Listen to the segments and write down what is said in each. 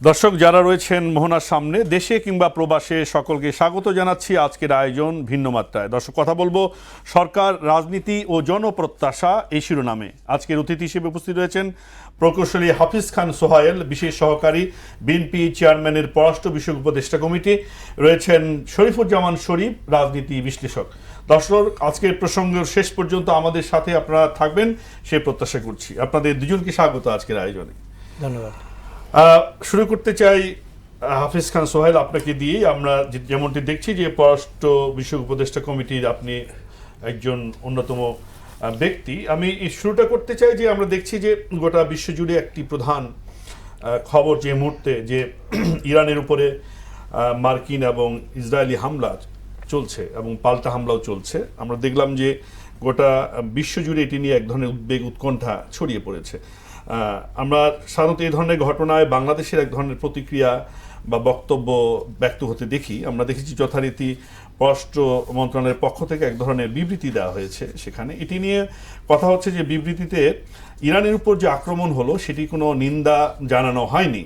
দর্শক যারা রয়েছেন মোহনার সামনে দেশে কিংবা প্রবাসে সকলকে স্বাগত জানাচ্ছি আজকের আয়োজন ভিন্ন মাত্রায়। দর্শক কথা বলবো সরকার রাজনীতি ও জনপ্রত্যাশা এই শিরোনামে। আজকের অতিথি হিসেবে উপস্থিত রয়েছেন প্রকৌশলী হাফিজ খান সোহায়েল, বিশেষ সহকারী বিএনপি চেয়ারম্যানের পররাষ্ট্র বিষয়ক উপদেষ্টা কমিটি, রয়েছেন শরীফুজ্জামান শরীফ, রাজনীতি বিশ্লেষক। দর্শক আজকের প্রসঙ্গের শেষ পর্যন্ত আমাদের সাথে আপনারা থাকবেন সে প্রত্যাশা করছি। আপনাদের দুজনকে স্বাগত আজকের আয়োজনে। ধন্যবাদ। শুরু করতে চাই হাফিজ খান সোহেল, আপনাকে দিয়ে। আমরা যেমনটি দেখছি যে পররাষ্ট্র বিষয়ক উপদেষ্টা কমিটির আপনি একজন অন্যতম ব্যক্তি। আমি শুরুটা করতে চাই যে আমরা দেখছি যে গোটা বিশ্বজুড়ে একটি প্রধান খবর যে মুহূর্তে যে ইরানের উপরে মার্কিন এবং ইসরায়েলি হামলা চলছে এবং পাল্টা হামলাও চলছে। আমরা দেখলাম যে গোটা বিশ্বজুড়ে এটি নিয়ে এক ধরনের উদ্বেগ উৎকণ্ঠা ছড়িয়ে পড়েছে। আমরা সাধারণত এই ধরনের ঘটনায় বাংলাদেশের এক ধরনের প্রতিক্রিয়া বা বক্তব্য ব্যক্ত হতে দেখি। আমরা দেখেছি যথারীতি পররাষ্ট্র মন্ত্রণালয়ের পক্ষ থেকে এক ধরনের বিবৃতি দেওয়া হয়েছে। সেখানে এটি নিয়ে কথা হচ্ছে যে বিবৃতিতে ইরানের উপর যে আক্রমণ হলো সেটি কোনো নিন্দা জানানো হয়নি।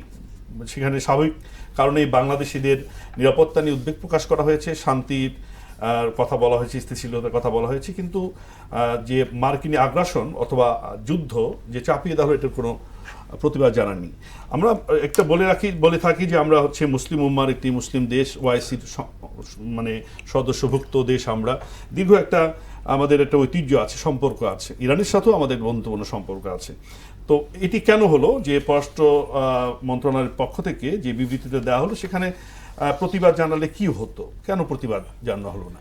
সেখানে স্বাভাবিক কারণেই বাংলাদেশিদের নিরাপত্তা নিয়ে উদ্বেগ প্রকাশ করা হয়েছে, শান্তির কথা বলা হয়েছে, স্থিতিশীলতার কথা বলা হয়েছে, কিন্তু যে মার্কিন আগ্রাসন অথবা যুদ্ধ যে চাপিয়ে দেওয়া হলো এটার কোনো প্রতিবাদ জানাননি। আমরা একটা বলে থাকি যে আমরা হচ্ছে মুসলিম উম্মার একটি মুসলিম দেশ, ওআইসির মানে সদস্যভুক্ত দেশ। আমরা দীর্ঘ একটা আমাদের একটা ঐতিহ্য আছে, সম্পর্ক আছে, ইরানের সাথেও আমাদের বন্ধুত্বপূর্ণ সম্পর্ক আছে। তো এটি কেন হলো যে পররাষ্ট্র মন্ত্রণালয়ের পক্ষ থেকে যে বিবৃতিতে দেওয়া হলো সেখানে প্রতিবাদ জানালে কি হতো, কেন প্রতিবাদ জানানো হলো না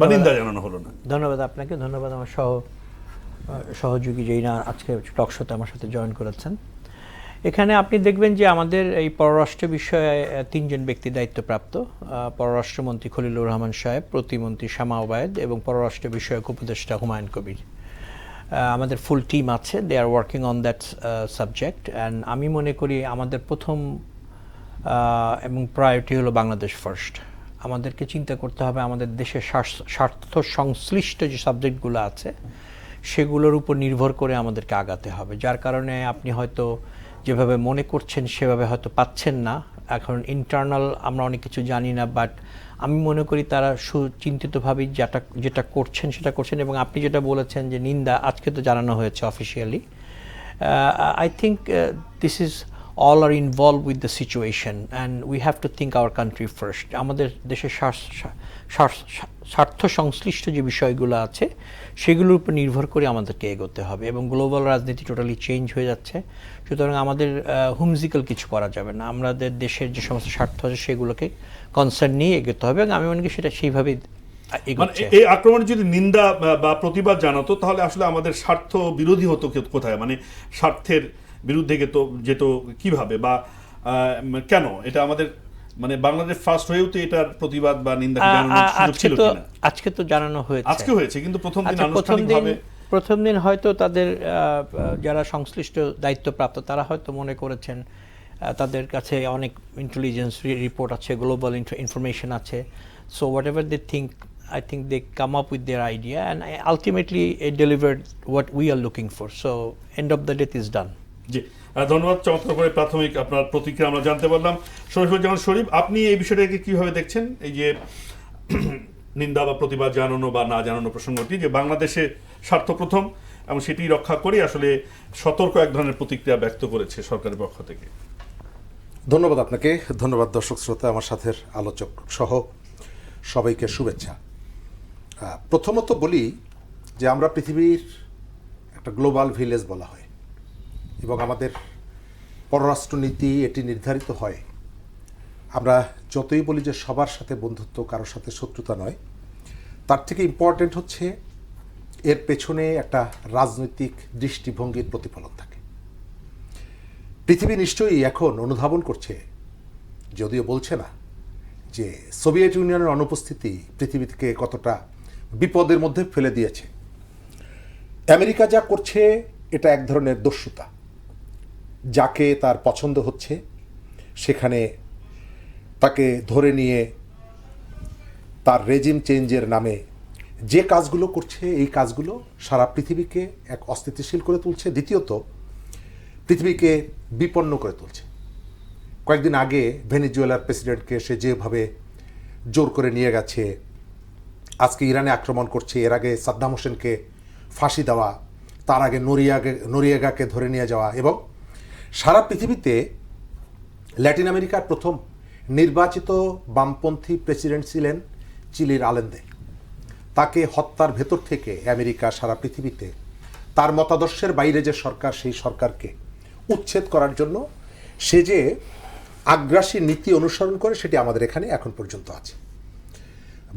বা নিন্দা জানানো হলো না? ধন্যবাদ আপনাকে, ধন্যবাদ আমার সহযোগী যেই না আজকে টক শোতে আমার সাথে জয়েন করেছেন। এখানে আপনি দেখবেন যে আমাদের এই পররাষ্ট্র বিষয়ে তিনজন ব্যক্তি দায়িত্বপ্রাপ্ত: পররাষ্ট্রমন্ত্রী খলিলুর রহমান সাহেব, প্রতিমন্ত্রী শামা ওবায়েদ এবং পররাষ্ট্র বিষয়ক উপদেষ্টা হুমায়ুন কবির। আমাদের ফুল টিম আছে, they are working on that subject. And আমি মনে করি আমাদের প্রথম এবং প্রায়োরিটি হলো বাংলাদেশ ফার্স্ট। আমাদেরকে চিন্তা করতে হবে আমাদের দেশের স্বার্থ সংশ্লিষ্ট যে সাবজেক্টগুলো আছে সেগুলোর উপর নির্ভর করে আমাদেরকে আগাতে হবে। যার কারণে আপনি হয়তো যেভাবে মনে করছেন সেভাবে হয়তো পাচ্ছেন না। এখন ইন্টারনাল আমরা অনেক কিছু জানি না, বাট আমি মনে করি তারা সুচিন্তিতভাবেই যেটা করছেন সেটা করছেন। এবং আপনি যেটা বলেছেন যে নিন্দা আজকে তো জানানো হয়েছে officially. I think this is all are involved with the situation and we have to think our country first. আমাদের দেশের স্বার্থ সংশ্লিষ্ট যে বিষয়গুলো আছে সেগুলোর উপর নির্ভর করে আমাদেরকে এগোতে হবে। এবং গ্লোবাল রাজনীতি টোটালি চেঞ্জ হয়ে যাচ্ছে, সুতরাং আমাদের হুমজিক্যাল কিছু করা যাবে না। আমাদের দেশের যে সমস্ত স্বার্থ আছে সেগুলোকে কনসার্ন নিয়ে এগোতে হবে এবং আমি মনে করি সেটা সেইভাবেই এগোচ্ছে। এই আক্রমণের যদি নিন্দা বা প্রতিবাদ জানাতো তাহলে আসলে আমাদের স্বার্থ বিরোধী হতো কোথায়, মানে স্বার্থের বিরুদ্ধে যেত কিভাবে বা কেন? এটা আমাদের মানে বাংলাদেশ ফার্স্ট হয়েও তো এটার প্রতিবাদ বা নিন্দা জানানোর সুযোগ ছিল কিনা? আজকে তো জানানো হয়েছে, আজকে হয়েছে, কিন্তু প্রথম দিন হয়তো তাদের যারা সংশ্লিষ্ট দায়িত্বপ্রাপ্ত তারা হয়তো মনে করেছেন তাদের কাছে অনেক ইন্টেলিজেন্স রিপোর্ট আছে, গ্লোবাল ইনফরমেশন আছে। So whatever they think, I think they come up with their idea and ultimately it delivered what we are looking for. So end of the day is done. জি, ধন্যবাদ। চমৎকার করে প্রাথমিক আপনার প্রতিক্রিয়া আমরা জানতে পারলাম। শরীফুজ্জামান শরীফ, আপনি এই বিষয়টাকে কিভাবে দেখছেন, এই যে নিন্দা বা প্রতিবাদ জানানো বা না জানানো প্রসঙ্গটি, যে বাংলাদেশে স্বার্থ প্রথম এবং সেটি রক্ষা করে আসলে সতর্ক এক ধরনের প্রতিক্রিয়া ব্যক্ত করেছে সরকারের পক্ষ থেকে? ধন্যবাদ আপনাকে, ধন্যবাদ দর্শক শ্রোতা, আমার সাথে আলোচক সহ সবাইকে শুভেচ্ছা। প্রথমত বলি যে আমরা পৃথিবীর একটা গ্লোবাল ভিলেজ বলা হয় এবং আমাদের পররাষ্ট্রনীতি এটি নির্ধারিত হয়। আমরা যতই বলি যে সবার সাথে বন্ধুত্ব, কারোর সাথে শত্রুতা নয়, তার থেকে ইম্পর্টেন্ট হচ্ছে এর পেছনে একটা রাজনৈতিক দৃষ্টিভঙ্গির প্রতিফলন থাকে। পৃথিবী নিশ্চয়ই এখন অনুধাবন করছে, যদিও বলছে না, যে সোভিয়েত ইউনিয়নের অনুপস্থিতি পৃথিবীকে কতটা বিপদের মধ্যে ফেলে দিয়েছে। আমেরিকা যা করছে এটা এক ধরনের দস্যুতা। যাকে তার পছন্দ হচ্ছে সেখানে তাকে ধরে নিয়ে তার রেজিম চেঞ্জের নামে যে কাজগুলো করছে, এই কাজগুলো সারা পৃথিবীকে এক অস্থিতিশীল করে তুলছে। দ্বিতীয়ত, পৃথিবীকে বিপন্ন করে তুলছে। কয়েকদিন আগে ভেনেজুয়েলার প্রেসিডেন্টকে সে যেভাবে জোর করে নিয়ে গেছে, আজকে ইরানে আক্রমণ করছে, এর আগে সাদ্দাম হোসেনকে ফাঁসি দেওয়া, তার আগে নরিয়াগাকে ধরে নিয়ে যাওয়া, এবং সারা পৃথিবীতে ল্যাটিন আমেরিকার প্রথম নির্বাচিত বামপন্থী প্রেসিডেন্ট ছিলেন চিলির আলেন্দে। তাকে হত্যার ভেতর থেকে আমেরিকা সারা পৃথিবীতে তার মতাদর্শের বাইরে যে সরকার, সেই সরকারকে উচ্ছেদ করার জন্য সে যে আগ্রাসী নীতি অনুসরণ করে, সেটি আমাদের এখানে এখন পর্যন্ত আছে।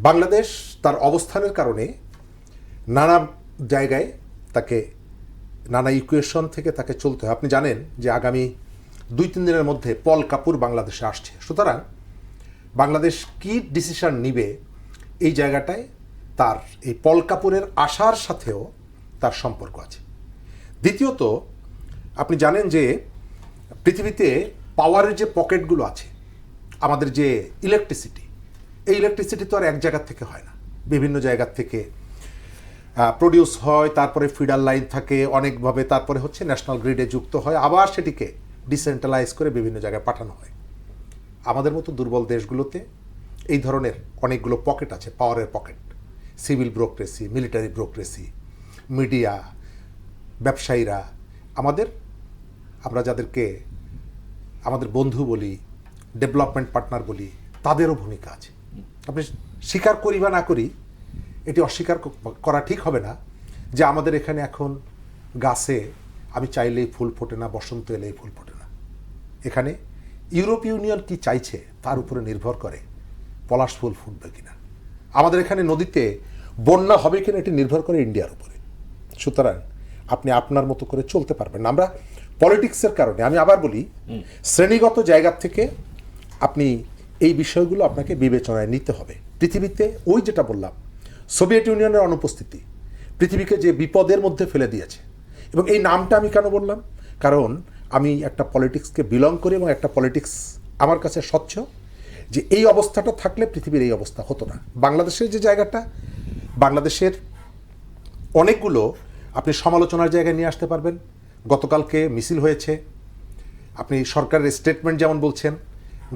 বাংলাদেশ তার অবস্থানের কারণে নানা জায়গায় তাকে নানা ইকুয়েশন থেকে তাকে চলতে হয়। আপনি জানেন যে আগামী 2-3 দিনের মধ্যে পল কাপুর বাংলাদেশে আসছে। সুতরাং বাংলাদেশ কি ডিসিশন নিবে, এই জায়গাটায় তার এই পল কাপুরের আসার সাথেও তার সম্পর্ক আছে। দ্বিতীয়ত, আপনি জানেন যে পৃথিবীতে পাওয়ারের যে পকেটগুলো আছে, আমাদের যে ইলেকট্রিসিটি, এই ইলেকট্রিসিটি তো আর এক জায়গার থেকে হয় না, বিভিন্ন জায়গার থেকে প্রডিউস হয়, তারপরে ফিডার লাইন থাকে অনেকভাবে, তারপরে হচ্ছে ন্যাশনাল গ্রিডে যুক্ত হয়, আবার সেটিকে ডিসেন্ট্রালাইজ করে বিভিন্ন জায়গায় পাঠানো হয়। আমাদের মতো দুর্বল দেশগুলোতে এই ধরনের অনেকগুলো পকেট আছে, পাওয়ারের pocket, civil bureaucracy, military bureaucracy, media, ব্যবসায়ীরা, আমরা যাদেরকে আমাদের বন্ধু বলি, ডেভেলপমেন্ট পার্টনার বলি, তাদেরও ভূমিকা আছে। আপনি স্বীকার করি বা না করি, এটি অস্বীকার করা ঠিক হবে না যে আমাদের এখানে এখন গাছে আমি চাইলেই ফুল ফোটে না, বসন্ত এলেই ফুল ফোটে না। এখানে ইউরোপীয় ইউনিয়ন কি চাইছে তার উপরে নির্ভর করে পলাশ ফুল ফুটবে কিনা। আমাদের এখানে নদীতে বন্যা হবে কিনা এটি নির্ভর করে ইন্ডিয়ার উপরে। সুতরাং আপনি আপনার মতো করে চলতে পারবেন না। আমরা পলিটিক্সের কারণে, আমি আবার বলি, শ্রেণীগত জায়গা থেকে আপনি এই বিষয়গুলো আপনাকে বিবেচনায় নিতে হবে। পৃথিবীতে ওই যেটা বললাম, সোভিয়েত ইউনিয়নের অনুপস্থিতি পৃথিবীকে যে বিপদের মধ্যে ফেলে দিয়েছে। এবং এই নামটা আমি কেন বললাম, কারণ আমি একটা পলিটিক্সকে বিলং করি এবং একটা পলিটিক্স আমার কাছে স্বচ্ছ, যে এই অবস্থাটা থাকলে পৃথিবীর এই অবস্থা হতো না। বাংলাদেশের যে জায়গাটা, বাংলাদেশের অনেকগুলো আপনি সমালোচনার জায়গায় নিয়ে আসতে পারবেন। গতকালকে মিছিল হয়েছে, আপনি সরকারের স্টেটমেন্ট যেমন বলছেন,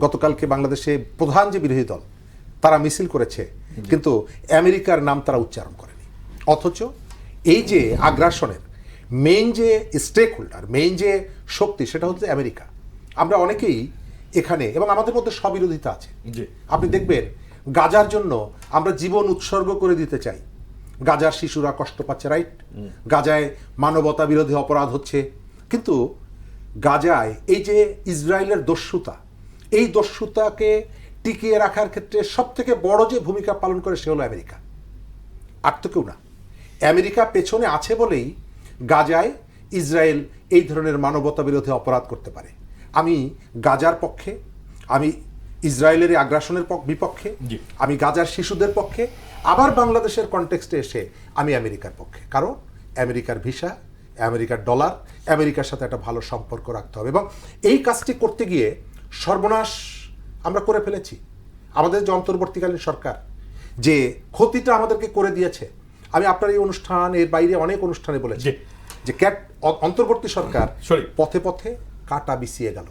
গতকালকে বাংলাদেশে প্রধান যে বিরোধী দল তারা মিছিল করেছে, কিন্তু আমেরিকার নাম তারা উচ্চারণ করেনি। অথচ এই যে আগ্রাসনের মেইন যে স্টেক হোল্ডার, মেইন যে শক্তি, সেটা হচ্ছে আমেরিকা। আমরা অনেকেই এখানে, এবং আমাদের মধ্যে স্ববিরোধিতা আছে। আপনি দেখবেন গাজার জন্য আমরা জীবন উৎসর্গ করে দিতে চাই, গাজার শিশুরা কষ্ট পাচ্ছে, রাইট? গাজায় মানবতা বিরোধী অপরাধ হচ্ছে, কিন্তু গাজায় এই যে ইসরায়েলের দস্যুতা, এই দস্যুতাকে টিকিয়ে রাখার ক্ষেত্রে সব থেকে বড় যে ভূমিকা পালন করে সে হলো আমেরিকা, আর তো কেউ না। আমেরিকা পেছনে আছে বলেই গাজায় ইসরায়েল এই ধরনের মানবতা বিরোধী অপরাধ করতে পারে। আমি গাজার পক্ষে, আমি ইসরায়েলের আগ্রাসনের বিপক্ষে, আমি গাজার শিশুদের পক্ষে, আবার বাংলাদেশের কনটেক্সটে এসে আমি আমেরিকার পক্ষে। কারণ আমেরিকার ভিসা, আমেরিকার ডলার, আমেরিকার সাথে একটা ভালো সম্পর্ক রাখতে হবে। এবং এই কাজটি করতে গিয়ে সর্বনাশ আমরা করে ফেলেছি। আমাদের যে অন্তর্বর্তীকালীন সরকার যে ক্ষতিটা আমাদেরকে করে দিয়েছে, আমি আপনার এই অনুষ্ঠান, এর বাইরে অনেক অনুষ্ঠানে বলেছি যে অন্তর্বর্তী সরকার পথে পথে কাটা বিছিয়ে গেল।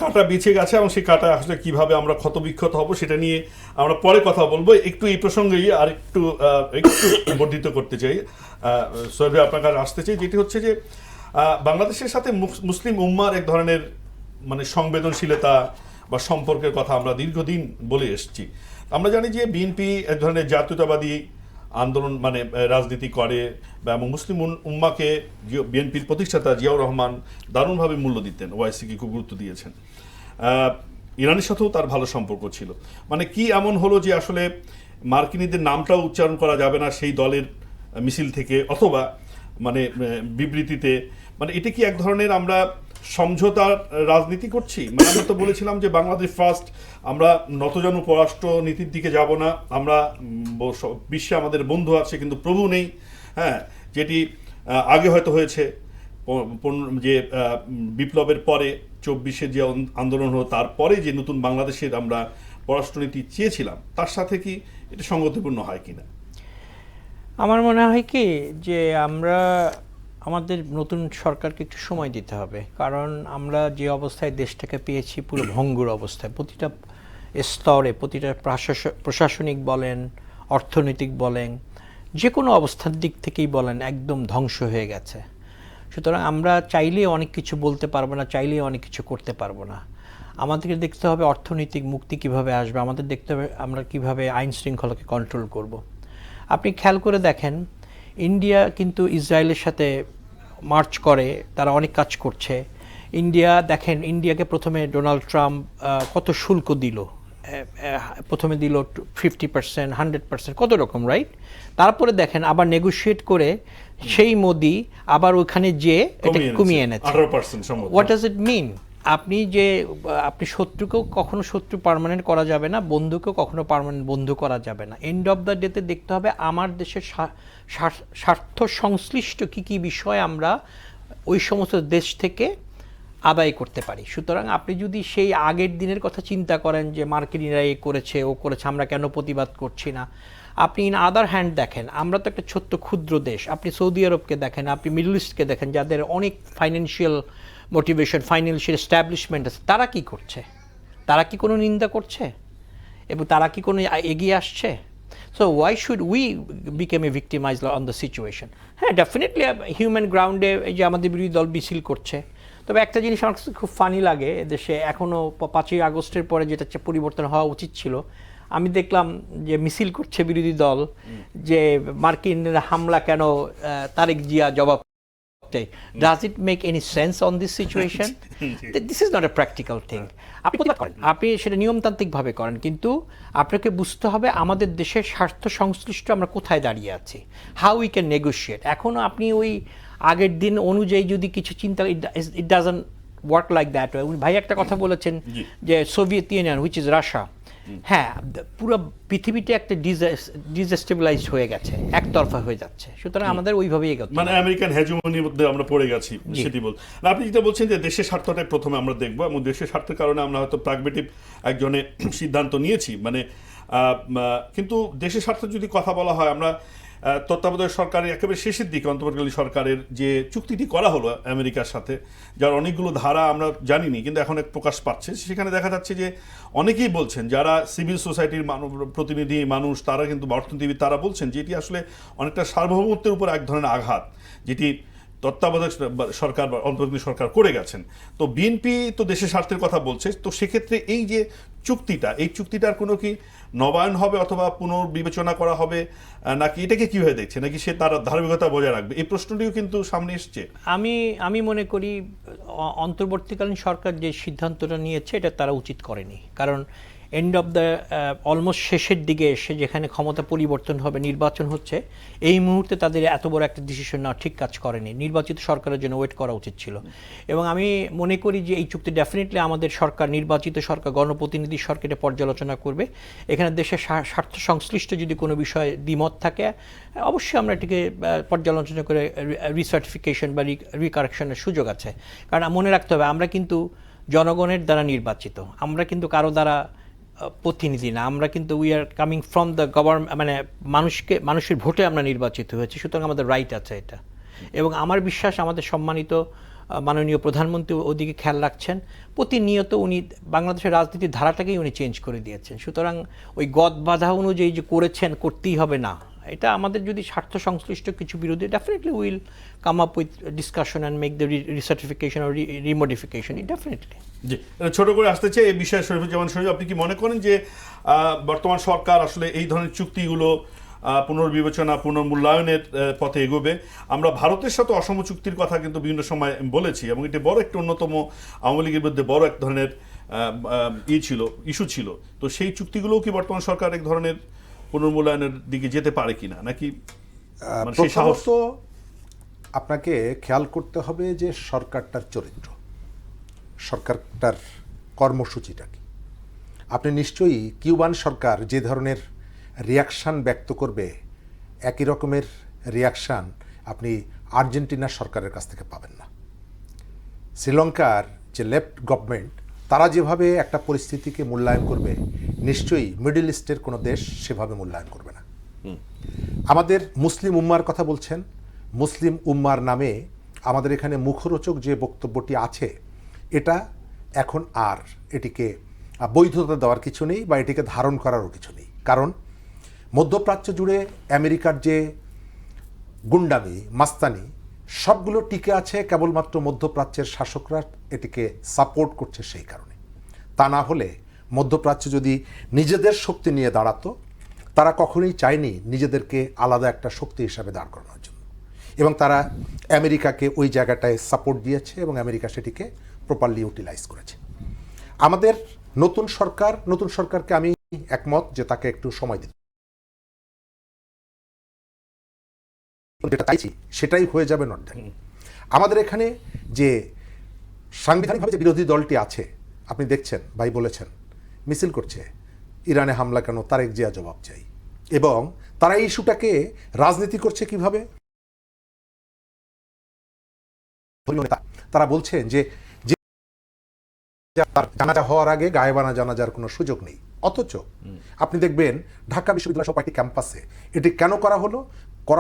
কাটা বিছিয়ে গেছে, এবং সেই কাটা আসলে কিভাবে আমরা ক্ষতবিক্ষত হব সেটা নিয়ে আমরা পরে কথা বলবো। একটু এই প্রসঙ্গেই আর একটু বর্ধিত করতে চাই, সোহেল ভাই আপনার কাছে আসতে চাই, যেটি হচ্ছে যে বাংলাদেশের সাথে মুসলিম উম্মার এক ধরনের মানে সংবেদনশীলতা বা সম্পর্কের কথা আমরা দীর্ঘদিন বলে এসেছি। আমরা জানি যে বিএনপি এক ধরনের জাতীয়তাবাদী আন্দোলন মানে রাজনীতি করে, এবং মুসলিম উম্মাকে বিএনপির প্রতিষ্ঠাতা জিয়াউর রহমান দারুণভাবে মূল্য দিতেন, ওয়াইসিকে খুব গুরুত্ব দিয়েছেন। ইরানের সাথেও তার ভালো সম্পর্ক ছিল। মানে কি এমন হলো যে আসলে মার্কিনীদের নামটাও উচ্চারণ করা যাবে না সেই দলের মিছিল থেকে, অথবা মানে বিবৃতিতে, মানে এটা কি এক ধরনের আমরা সমঝোতার রাজনীতি করছি? মানে আমরা তো বলেছিলাম যে বাংলাদেশ ফার্স্ট, আমরা নতজানু পররাষ্ট্র নীতির দিকে যাব না, আমরা বিশ্বে আমাদের বন্ধু আছে কিন্তু প্রভু নেই, হ্যাঁ, যেটি আগে হয়তো হয়েছে যে বিপ্লবের পরে 24-এর যে আন্দোলন হলো, তারপরে যে নতুন বাংলাদেশের আমরা পররাষ্ট্রনীতি চেয়েছিলাম, তার সাথে কি এটা সঙ্গতিপূর্ণ হয় কিনা? আমার মনে হয় কি যে আমাদের নতুন সরকারকে একটু সময় দিতে হবে, কারণ আমরা যে অবস্থায় দেশটাকে পেয়েছি পুরো ভঙ্গুর অবস্থায়, প্রতিটা স্তরে, প্রতিটা প্রশাসনিক বলেন, অর্থনৈতিক বলেন, যে কোনো অবস্থার দিক থেকেই বলেন, একদম ধ্বংস হয়ে গেছে। সুতরাং আমরা চাইলেই অনেক কিছু বলতে পারবো না, চাইলেই অনেক কিছু করতে পারবো না। আমাদেরকে দেখতে হবে অর্থনৈতিক মুক্তি কিভাবে আসবে, আমাদের দেখতে হবে আমরা কিভাবে আইন শৃঙ্খলাকে কন্ট্রোল করব। আপনি খেয়াল করে দেখেন, ইন্ডিয়া কিন্তু ইসরায়েলের সাথে মার্চ করে, তারা অনেক কাজ করছে। ইন্ডিয়া দেখেন, ইন্ডিয়াকে প্রথমে ডোনাল্ড ট্রাম্প কত শুল্ক দিল, প্রথমে দিল 50%, 100%, কত রকম, রাইট? তারপরে দেখেন আবার নেগোশিয়েট করে সেই মোদি আবার ওখানে যে এটা কমিয়ে এনেছে। 18% সম্ভবত। হোয়াট ডাজ ইট মিন? আপনি শত্রুকেও কখনো শত্রু পার্মানেন্ট করা যাবে না, বন্ধুকেও কখনো পার্মানেন্ট বন্ধু করা যাবে না। এন্ড অফ দ্য ডেতে দেখতে হবে আমার দেশের স্বার্থ সংশ্লিষ্ট কি কি বিষয় আমরা ওই সমস্ত দেশ থেকে আদায় করতে পারি। সুতরাং আপনি যদি সেই আগের দিনের কথা চিন্তা করেন যে মার্কিনিরা এ করেছে, ও করেছে, আমরা কেন প্রতিবাদ করছি না, আপনি ইন আদার হ্যান্ড দেখেন, আমরা তো একটা ছোট্ট ক্ষুদ্র দেশ। আপনি সৌদি আরবকে দেখেন, আপনি মিডল ইস্টকে দেখেন, যাদের অনেক ফাইন্যান্সিয়াল মোটিভেশন, ফাইন্যান্সিয়াল এস্টাবলিশমেন্ট আছে, তারা কি করছে? তারা কি কোনো নিন্দা করছে? এবং তারা কি কোনো এগিয়ে আসছে? So why should we became A victimise on the situation? হ্যাঁ, ডেফিনেটলি হিউম্যান গ্রাউন্ডে এই যে আমাদের বিরোধী দল মিছিল করছে, তবে একটা জিনিস আমার কাছে খুব ফানি লাগে, দেশে এখনও 5ই আগস্টের পরে যেটা পরিবর্তন হওয়া উচিত ছিল, আমি দেখলাম যে মিছিল করছে বিরোধী দল যে মার্কিন হামলা কেন তারেক জিয়া জবাব। Does it make any sense on this situation? This is not a practical thing. আপনি প্রতিবাদ করেন, আপনি সেটা নিয়মতান্ত্রিকভাবে করেন, কিন্তু আপনাকে বুঝতে হবে আমাদের দেশের স্বার্থ সংশ্লিষ্ট আমরা কোথায় দাঁড়িয়ে আছি, হাউ উই ক্যান নেগোশিয়েট। এখনও আপনি ওই আগের দিন অনুযায়ী যদি কিছু চিন্তা, it doesn't work like that way. ভাই একটা কথা বলেছেন যে Soviet union, which is Russia, হ্যাঁ, পুরো পৃথিবীতে একটা ডিসস্টেবিলাইজড হয়ে গেছে, একতরফা হয়ে যাচ্ছে। সুতরাং আমাদের ওইভাবেই এগোতে হবে। মানে আমেরিকান হেজমনির মধ্যে আমরা পড়ে গেছি, সেটি বল না। আপনি যেটা বলছেন যে দেশের স্বার্থটাই প্রথমে আমরা দেখবো, এবং দেশের স্বার্থের কারণে আমরা হয়তো প্রাগমেটিভ একজনে সিদ্ধান্ত নিয়েছি, মানে কিন্তু দেশের স্বার্থ যদি কথা বলা হয়, আমরা তত্ত্বাবধায়ক সরকারের একেবারে শেষের দিকে অন্তর্বর্তীকালীন সরকারের যে চুক্তিটি করা হলো আমেরিকার সাথে, যার অনেকগুলো ধারা আমরা জানিনি কিন্তু এখন এক প্রকাশ পাচ্ছে, সেখানে দেখা যাচ্ছে যে অনেকেই বলছেন, যারা সিভিল সোসাইটির প্রতিনিধি মানুষ, তারা কিন্তু অর্থনীতিবিদ, তারা বলছেন যে এটি আসলে অনেকটা সার্বভৌমত্বের উপর এক ধরনের আঘাত, যেটি তত্ত্বাবধায়ক সরকার বা অন্তর্বর্তী সরকার করে গেছেন। তো বিএনপি তো দেশের স্বার্থের কথা বলছে, তো সেক্ষেত্রে এই যে চুক্তিটা, এই চুক্তিটার কোনো কি নবায়ন হবে অথবা পুনর্বিবেচনা করা হবে, নাকি এটাকে কীভাবে দেখছে, নাকি সে তার ধারাবাহিকতা বজায় রাখবে? এই প্রশ্নটিও কিন্তু সামনে এসছে। আমি মনে করি অন্তর্বর্তীকালীন সরকার যে সিদ্ধান্তটা নিয়েছে এটা তারা উচিত করেনি, কারণ এন্ড অফ দ্য অলমোস্ট শেষের দিকে এসে যেখানে ক্ষমতা পরিবর্তন হবে, নির্বাচন হচ্ছে, এই মুহূর্তে তাদের এত বড় একটা ডিসিশন নেওয়া ঠিক কাজ করেনি। নির্বাচিত সরকারের জন্য ওয়েট করা উচিত ছিল। এবং আমি মনে করি যে এই চুক্তি ডেফিনেটলি আমাদের সরকার, নির্বাচিত সরকার, গণপ্রতিনিধি সরকার এটা পর্যালোচনা করবে। এখানে দেশের স্বার্থ সংশ্লিষ্ট যদি কোনো বিষয়ে দ্বিমত থাকে, অবশ্যই আমরা এটিকে পর্যালোচনা করে রিসার্টিফিকেশন বা রিকারেকশনের সুযোগ আছে। কারণ মনে রাখতে হবে, আমরা কিন্তু জনগণের দ্বারা নির্বাচিত, আমরা কিন্তু কারো দ্বারা প্রতিনিধি না, আমরা কিন্তু we are coming from the government, মানে মানুষের ভোটে আমরা নির্বাচিত হয়েছি। সুতরাং আমাদের রাইট আছে এটা। এবং আমার বিশ্বাস আমাদের সম্মানিত মাননীয় প্রধানমন্ত্রী ওদিকে খেয়াল রাখছেন, প্রতিনিয়ত উনি বাংলাদেশের রাজনীতির ধারাটাকেই উনি চেঞ্জ করে দিয়েছেন। সুতরাং ওই গদ বাধা অনুযায়ী যে করেছেন, করতেই হবে না, এটা আমাদের যদি স্বার্থ সংশ্লিষ্ট কিছু বিরোধী, definitely will come up with discussion and make the recertification or remodification, definitely. জি, ছোট করে আসতে চাই এই বিষয়ে শরীফুজ্জামান শরীফ, আপনি কি মনে করেন যে বর্তমান সরকার আসলে এই ধরনের চুক্তিগুলো পুনর্বিবেচনা, পুনর্মূল্যায়নের পথে এগোবে? আমরা ভারতের সাথে অসম চুক্তির কথা কিন্তু বিভিন্ন সময় বলেছি, এবং এটি বড় একটা অন্যতম আওয়ামী লীগের বিরুদ্ধে বড় এক ধরনের ইস্যু ছিল। তো সেই চুক্তিগুলোও কি বর্তমান সরকার এক ধরনের পুনর্মূল্যায়নের দিকে যেতে পারে কিনা, নাকি? প্রথমত আপনাকে খেয়াল করতে হবে যে সরকারটার চরিত্র, সরকারটার কর্মসূচিটা কি। আপনি নিশ্চয়ই কিউবান সরকার যে ধরনের রিয়াকশান ব্যক্ত করবে, একই রকমের রিয়াকশান আপনি আর্জেন্টিনার সরকারের কাছ থেকে পাবেন না। শ্রীলঙ্কার যে লেফট গভর্নমেন্ট, তারা যেভাবে একটা পরিস্থিতিকে মূল্যায়ন করবে, নিশ্চয়ই মিডল ইস্টের কোনো দেশ সেভাবে মূল্যায়ন করবে না। আমাদের মুসলিম উম্মার কথা বলছেন, মুসলিম উম্মার নামে আমাদের এখানে মুখরোচক যে বক্তব্যটি আছে, এটা এখন আর এটিকে বৈধতা দেওয়ার কিছু নেই বা এটিকে ধারণ করারও কিছু নেই। কারণ মধ্যপ্রাচ্য জুড়ে আমেরিকার যে গুন্ডামি, মাস্তানি সবগুলো টিকে আছে কেবলমাত্র মধ্যপ্রাচ্যের শাসকরা এটিকে সাপোর্ট করছে সেই কারণে। তা না হলে মধ্যপ্রাচ্য যদি নিজেদের শক্তি নিয়ে দাঁড়াতো, তারা কখনোই চায়নি নিজেদেরকে আলাদা একটা শক্তি হিসাবে দাঁড় করানোর জন্য, এবং তারা আমেরিকাকে ওই জায়গাটায় সাপোর্ট দিয়েছে এবং আমেরিকা সেটিকে প্রপারলি ইউটিলাইজ করেছে। আমাদের নতুন সরকারকে আমি একমত যে তাকে একটু সময় দিতে, যেটা চাইছি সেটাই হয়ে যাবে নট দ্যাট। আমাদের এখানে যে সাংবিধানিকভাবে যে বিরোধী দলটি আছে, আপনি দেখছেন ভাই বলেছেন মিছিল করছে ইরানে হামলা কেন, তারেক জিয়া জবাব চাই, এবং তারা এই ইস্যুটাকে রাজনীতি করছে কিভাবে। তারা বলছেন যে জানাজা হওয়ার আগে গায়েবানা জানাজার কোনো সুযোগ নেই, অথচ আপনি দেখবেন ঢাকা বিশ্ববিদ্যালয় সব কয়েকটি ক্যাম্পাসে এটি কেন করা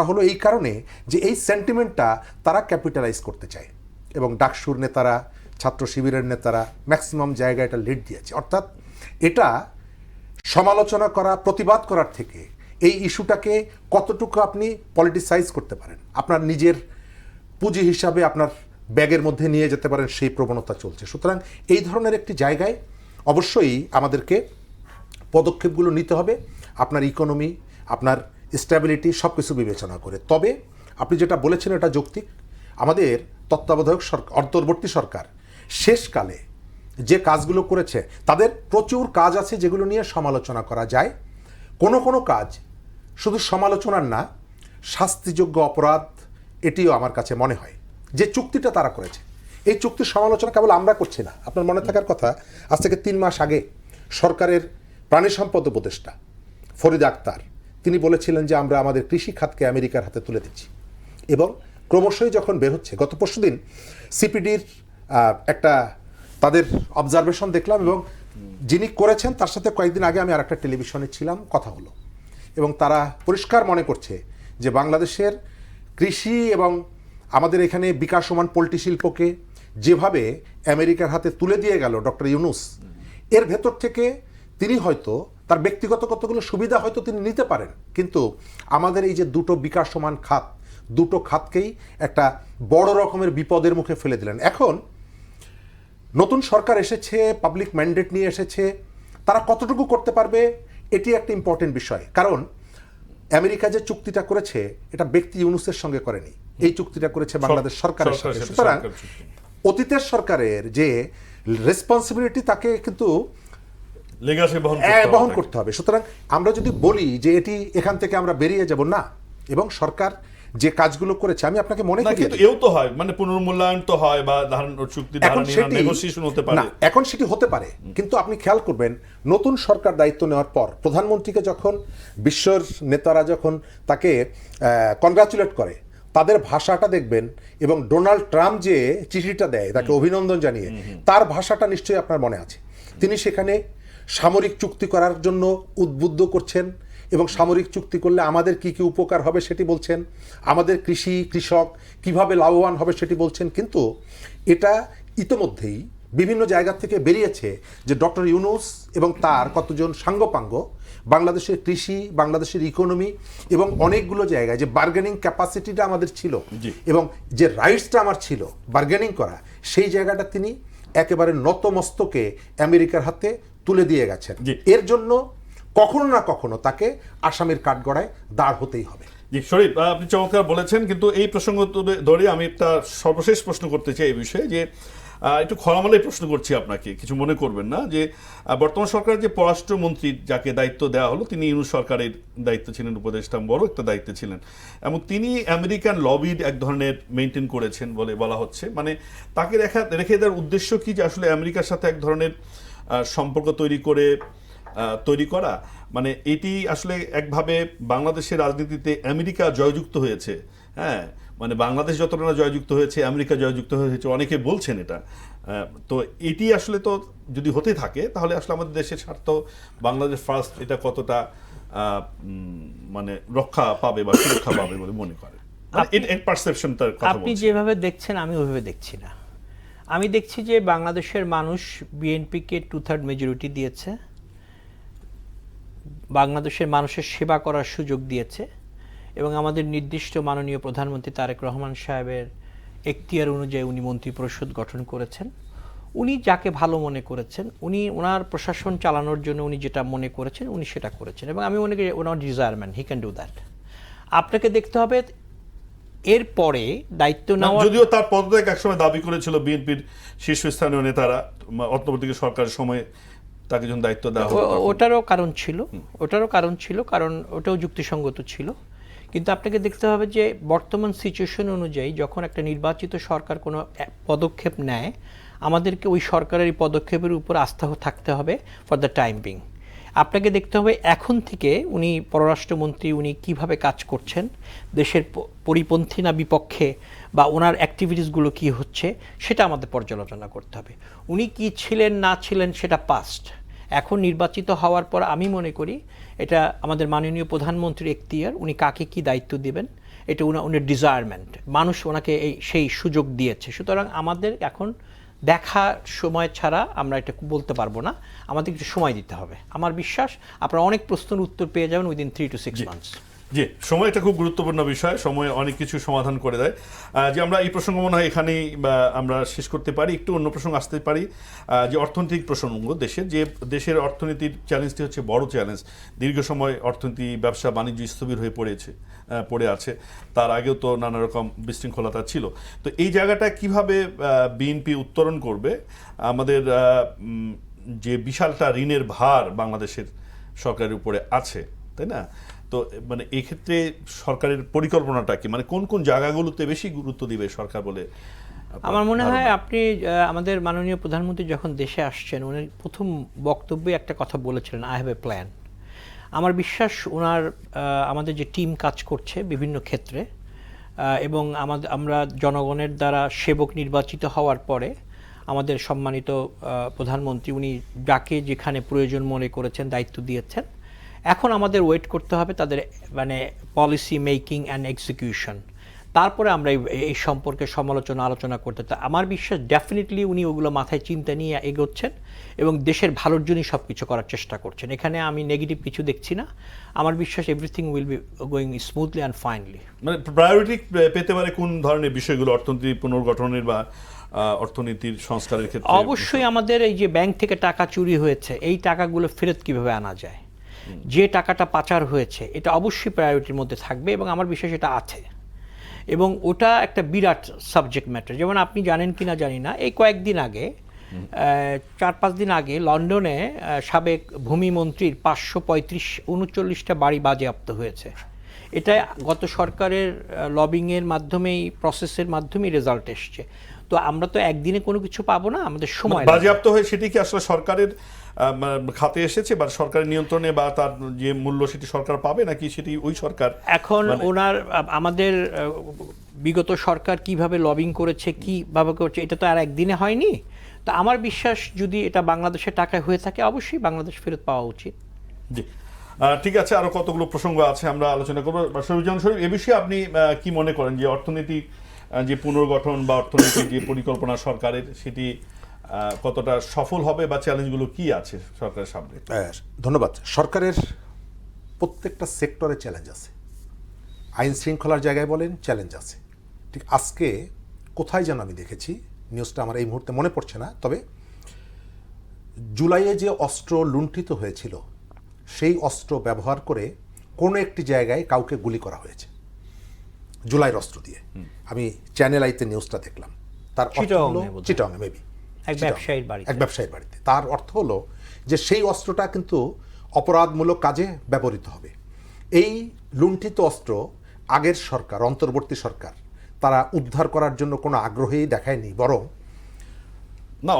হলো এই কারণে যে এই সেন্টিমেন্টটা তারা ক্যাপিটালাইজ করতে চায়, এবং ডাকসুর নেতারা, ছাত্র শিবিরের নেতারা ম্যাক্সিমাম জায়গায় এটা লিড দিয়েছে। অর্থাৎ এটা সমালোচনা করা, প্রতিবাদ করার থেকে এই ইস্যুটাকে কতটুকু আপনি পলিটিসাইজ করতে পারেন, আপনার নিজের পুঁজি হিসাবে আপনার ব্যাগের মধ্যে নিয়ে যেতে পারেন, সেই প্রবণতা চলছে। সুতরাং এই ধরনের একটি জায়গায় অবশ্যই আমাদেরকে পদক্ষেপগুলো নিতে হবে, আপনার ইকোনমি, আপনার স্ট্যাবিলিটি সব কিছু বিবেচনা করে। তবে আপনি যেটা বলেছেন এটা যৌক্তিক। আমাদের তত্ত্বাবধায়ক সরকার, অন্তর্বর্তী সরকার শেষকালে যে কাজগুলো করেছে, তাদের প্রচুর কাজ আছে যেগুলো নিয়ে সমালোচনা করা যায়। কোনো কাজ শুধু সমালোচনার না, শাস্তিযোগ্য অপরাধ, এটিও আমার কাছে মনে হয়। যে চুক্তিটা তারা করেছে, এই চুক্তির সমালোচনা কেবল আমরা করছি না। আপনার মনে থাকার কথা, আজ থেকে 3 মাস আগে সরকারের প্রাণী সম্পদ উপদেষ্টা ফরিদ আক্তার তিনি বলেছিলেন যে আমরা আমাদের কৃষি খাতকে আমেরিকার হাতে তুলে দিচ্ছি, এবং ক্রমশই যখন বের হচ্ছে, গত পরশুদিন সিপিডির একটা তাদের অবজারভেশন দেখলাম, এবং যিনি করেছেন তার সাথে কয়েকদিন আগে আমি আরেকটা টেলিভিশনে ছিলাম, কথা হলো, এবং তারা পরিষ্কার মনে করছে যে বাংলাদেশের কৃষি এবং আমাদের এখানে বিকাশমান পোল্ট্রি শিল্পকে যেভাবে আমেরিকার হাতে তুলে দিয়ে গেল ডক্টর ইউনূস, এর ভেতর থেকে তিনি হয়তো তার ব্যক্তিগত কতগুলো সুবিধা হয়তো তিনি নিতে পারেন, কিন্তু আমাদের এই যে দুটো বিকাশমান খাত, দুটো খাতকেই একটা বড় রকমের বিপদের মুখে ফেলে দিলেন। এখন নতুন সরকার এসেছে, পাবলিক ম্যান্ডেট নিয়ে এসেছে, তারা কতটুকু করতে পারবে এটি একটা ইম্পর্টেন্ট বিষয়। কারণ আমেরিকা যে চুক্তিটা করেছে এটা ব্যক্তি ইউনূসের সঙ্গে করেনি, এই চুক্তিটা করেছে বাংলাদেশ সরকারের সাথে। সুতরাং অতীতের সরকারের যে রেসপন্সিবিলিটি তাকে কিন্তু বহন করতে হবে। সুতরাং আমরা যদি বলি যে এটি এখান থেকে আমরা বেরিয়ে যাব না, এবং সরকার যে কাজগুলো করেছে, আমি আপনাকে মনে করি এও তো হয়, মানে পুনর্মূল্যায়ন তো হয় বা চুক্তি নেগোসিয়েশন হতে পারে, এখন সেটি হতে পারে। কিন্তু আপনি খেয়াল করবেন, নতুন সরকার দায়িত্ব নেওয়ার পর প্রধানমন্ত্রীকে যখন বিশ্বের নেতারা যখন তাকে কনগ্রাচুলেট করে, তাদের ভাষাটা দেখবেন, এবং ডোনাল্ড ট্রাম্প যে চিঠিটা দেয় তাকে অভিনন্দন জানিয়ে, তার ভাষাটা নিশ্চয়ই আপনার মনে আছে। তিনি সেখানে সামরিক চুক্তি করার জন্য উদ্বুদ্ধ করছেন, এবং সামরিক চুক্তি করলে আমাদের কি কি উপকার হবে সেটি বলছেন, আমাদের কৃষক কিভাবে লাভবান হবে সেটি বলছেন। কিন্তু এটা ইতোমধ্যেই বিভিন্ন জায়গা থেকে বেরিয়েছে যে ডক্টর ইউনূস এবং তার কতজন সাঙ্গপাঙ্গ বাংলাদেশের কৃষি, বাংলাদেশের ইকোনমি এবং অনেকগুলো জায়গায় যে বার্গেনিং ক্যাপাসিটিটা আমাদের ছিল এবং যে রাইটসটা আমার ছিল বার্গেনিং করা, সেই জায়গাটা তিনি একেবারে নতমস্তকে আমেরিকার হাতে তুলে দিয়ে গেছেন। এর জন্য কখনো না কখনো তাকে আসামির কাঠগড়ায় দাঁড় হতেই হবে। জি শরীফ, আপনি চমৎকার বলেছেন, কিন্তু এই প্রসঙ্গ ধরে আমি একটা সর্বশেষ প্রশ্ন করতে চাই এই বিষয়ে, যে একটু খোলামেলাই প্রশ্ন করছি আপনাকে, কিছু মনে করবেন না, যে বর্তমান সরকারের যে পররাষ্ট্রমন্ত্রী যাকে দায়িত্ব দেওয়া হলো, তিনি ইউনূস সরকারের দায়িত্ব ছিলেন, উপদেষ্টা বড় একটা দায়িত্ব ছিলেন, এবং তিনি আমেরিকান লবিড এক ধরনের মেনটেন করেছেন বলে বলা হচ্ছে। মানে তাকে রেখে দেওয়ার উদ্দেশ্য কি, যে আসলে আমেরিকার সাথে এক ধরনের সম্পর্ক তৈরি করা, মানে এটি আসলে একভাবে বাংলাদেশের রাজনীতিতে আমেরিকা জয়যুক্ত হয়েছে। হ্যাঁ, মানে বাংলাদেশ যতটা না জয়যুক্ত হয়েছে, আমেরিকা জয়যুক্ত হয়েছে, অনেকে বলছেন এটা। তো এটি আসলে তো যদি হতে থাকে, তাহলে আসলে আমাদের দেশের স্বার্থ, বাংলাদেশ ফার্স্ট, এটা কতটা মানে রক্ষা পাবে বা সুরক্ষা পাবে বলে মনে করেন? এর পারসেপশনটার কথা আপনি বলছি। যেভাবে দেখছেন আমি ওইভাবে দেখছি না। আমি দেখছি যে বাংলাদেশের মানুষ বিএনপিকে 2/3 মেজরিটি দিয়েছে, বাংলাদেশের মানুষের সেবা করার সুযোগ দিয়েছে, এবং আমাদের নির্দিষ্ট মাননীয় প্রধানমন্ত্রী তারেক রহমান সাহেবের এখতিয়ার অনুযায়ী উনি মন্ত্রিপরিষদ গঠন করেছেন। উনি যাকে ভালো মনে করেছেন, উনি ওনার প্রশাসন চালানোর জন্য উনি যেটা মনে করেছেন উনি সেটা করেছেন, এবং আমি মনে করি ওনার ডিজায়ারমেন্ট, হি ক্যান ডু দ্যাট। আপনাকে দেখতে হবে এরপরে দায়িত্ব নেওয়া, যদিও তার পদত্যাগ একসময় দাবি করেছিল বিএনপির শীর্ষস্থানীয় নেতারা অন্তর্বর্তী সরকারের সময় তাকে যখন দায়িত্ব দেওয়া হলো তখন। ওটারও কারণ ছিল, কারণ ওটাও যুক্তিসঙ্গত ছিল। কিন্তু আপনাকে দেখতে হবে যে বর্তমান সিচুয়েশন অনুযায়ী যখন একটা নির্বাচিত সরকার কোনো পদক্ষেপ নেয়, আমাদেরকে ওই সরকারের এই পদক্ষেপের উপর আস্থা থাকতে হবে ফর দ্য টাইম বিং। আপনাকে দেখতে হবে এখন থেকে উনি পররাষ্ট্রমন্ত্রী, উনি কিভাবে কাজ করছেন, দেশের পরিপন্থী না বিপক্ষে, বা ওনার অ্যাক্টিভিটিসগুলো কি হচ্ছে সেটা আমাদের পর্যালোচনা করতে হবে। উনি কি ছিলেন না ছিলেন সেটা পাস্ট। এখন নির্বাচিত হওয়ার পর আমি মনে করি এটা আমাদের মাননীয় প্রধানমন্ত্রীর এখতিয়ার, উনি কাকে কি দায়িত্ব দিবেন এটা উনার ডিজায়ারমেন্ট, মানুষ ওনাকে সেই সুযোগ দিয়েছে। সুতরাং আমাদের এখন দেখা সময় ছাড়া আমরা এটা বলতে পারবো না, আমাদের একটু সময় দিতে হবে। আমার বিশ্বাস আপনারা অনেক প্রশ্নের উত্তর পেয়ে যাবেন উইদিন 3 to 6 months। জি, সময়টা খুব গুরুত্বপূর্ণ বিষয়, সময় অনেক কিছু সমাধান করে দেয়। যে আমরা এই প্রসঙ্গ মনে হয় এখানেই আমরা শেষ করতে পারি, একটু অন্য প্রসঙ্গ আসতে পারি, যে অর্থনৈতিক প্রসঙ্গ দেশের অর্থনীতির চ্যালেঞ্জটি হচ্ছে বড় চ্যালেঞ্জ। দীর্ঘ সময় অর্থনীতি, ব্যবসা বাণিজ্য স্থবির হয়ে পড়ে আছে, তার আগেও তো নানা রকম বিশৃঙ্খলতা ছিল। তো এই জায়গাটা কিভাবে বিএনপি উত্তরণ করবে? আমাদের যে বিশালটা ঋণের ভার বাংলাদেশের সরকারের উপরে আছে, তাই না? তো মানে এই ক্ষেত্রে সরকারের পরিকল্পনাটা কি, মানে কোন কোন জায়গাগুলোতে বেশি গুরুত্ব দিবে সরকার বলে আমার মনে হয় আপনি আমাদের মাননীয় প্রধানমন্ত্রী যখন দেশে আসছেন উনি প্রথম বক্তব্যে একটা কথা বলেছিলেন, আই হ্যাভ এ প্ল্যান। আমার বিশ্বাস ওনার আমাদের যে টিম কাজ করছে বিভিন্ন ক্ষেত্রে, এবং আমরা জনগণের দ্বারা সেবক নির্বাচিত হওয়ার পরে আমাদের সম্মানিত প্রধানমন্ত্রী উনি যাকে যেখানে প্রয়োজন মনে করেছেন দায়িত্ব দিয়েছেন। এখন আমাদের ওয়েট করতে হবে তাদের মানে পলিসি মেকিং অ্যান্ড এক্সিকিউশন, তারপরে আমরা এই সম্পর্কে আলোচনা করতে। আমার বিশ্বাস ডেফিনেটলি উনি ওগুলো মাথায় চিন্তা নিয়ে এগোচ্ছেন এবং দেশের ভালোর জন্যই সব কিছু করার চেষ্টা করছেন। এখানে আমি নেগেটিভ কিছু দেখছি না। আমার বিশ্বাস everything will be going smoothly and finely. মানে প্রায়োরিটি পেতে পারে কোন ধরনের বিষয়গুলো অর্থনীতি পুনর্গঠনের বা অর্থনীতির সংস্কারের ক্ষেত্রে? অবশ্যই আমাদের এই যে ব্যাংক থেকে টাকা চুরি হয়েছে, এই টাকাগুলো ফেরত কিভাবে আনা যায়, যে টাকাটা পাচার হয়েছে, এটা অবশ্যই প্রায়োরিটির মধ্যে থাকবে এবং আমার বিশ্বাস এটা আছে, এবং ওটা একটা বিরাট সাবজেক্ট ম্যাটার। যেমন আপনি জানেন কি না জানি না, এই কয়েকদিন আগে 4-5 দিন আগে লন্ডনে সাবেক ভূমিমন্ত্রীর 539টা বাড়ি বাজেয়াপ্ত হয়েছে। এটা গত সরকারের লবিংয়ের মাধ্যমেই, প্রসেসের মাধ্যমেই রেজাল্ট এসছে। তো আমরা তো একদিনে কোনো কিছু পাবো না, আমাদের সময় বাজেয়াপ্ত হয়ে সেটি কি আসলে সরকারের খাতে এসেছে বা সরকারের নিয়ন্ত্রণে, বা তার যে মূল্য সেটি সরকার পাবে, নাকি সেটি ওই সরকার? এখন ওনার আমাদের বিগত সরকার কিভাবে লবিং করেছে, কিভাবে করছে, এটা তো আর একদিনে হয়নি। তো আমার বিশ্বাস যদি এটা বাংলাদেশের টাকায় হয়ে থাকে অবশ্যই বাংলাদেশ ফেরত পাওয়া উচিত। জি, ঠিক আছে, আরো কতগুলো প্রসঙ্গ আছে আমরা আলোচনা করবো। শরীফজামান শরীফ, এ বিষয়ে আপনি কি মনে করেন যে অর্থনীতি যে পুনর্গঠন বা অর্থনৈতিক যে পরিকল্পনা সরকারের, সেটি কতটা সফল হবে বা চ্যালেঞ্জগুলো কি আছে সরকারের সামনে? ধন্যবাদ। সরকারের প্রত্যেকটা সেক্টরে চ্যালেঞ্জ আছে, আইন শৃঙ্খলার জায়গায় বলেন চ্যালেঞ্জ আছে। ঠিক আজকে কোথায় যেন আমি দেখেছি, নিউজটা আমার এই মুহূর্তে মনে পড়ছে না, তবে জুলাইয়ে যে অস্ত্র লুণ্ঠিত হয়েছিল সেই অস্ত্র ব্যবহার করে কোনো একটি জায়গায় কাউকে গুলি করা হয়েছে জুলাইয়ের অস্ত্র দিয়ে। আমি চ্যানেল আইতে নিউজটা দেখলাম। তার চিটাগং মেবি এক ব্যবসায়ীর বাড়িতে। তার অর্থ হলো যে সেই অস্ত্রটা কিন্তু অপরাধমূলক কাজে ব্যবহৃত হবে। এই লুণ্ঠিত অস্ত্র আগের সরকার, অন্তর্বর্তী সরকার, তারা উদ্ধার করার জন্য কোনো আগ্রহই দেখায়নি, বরং না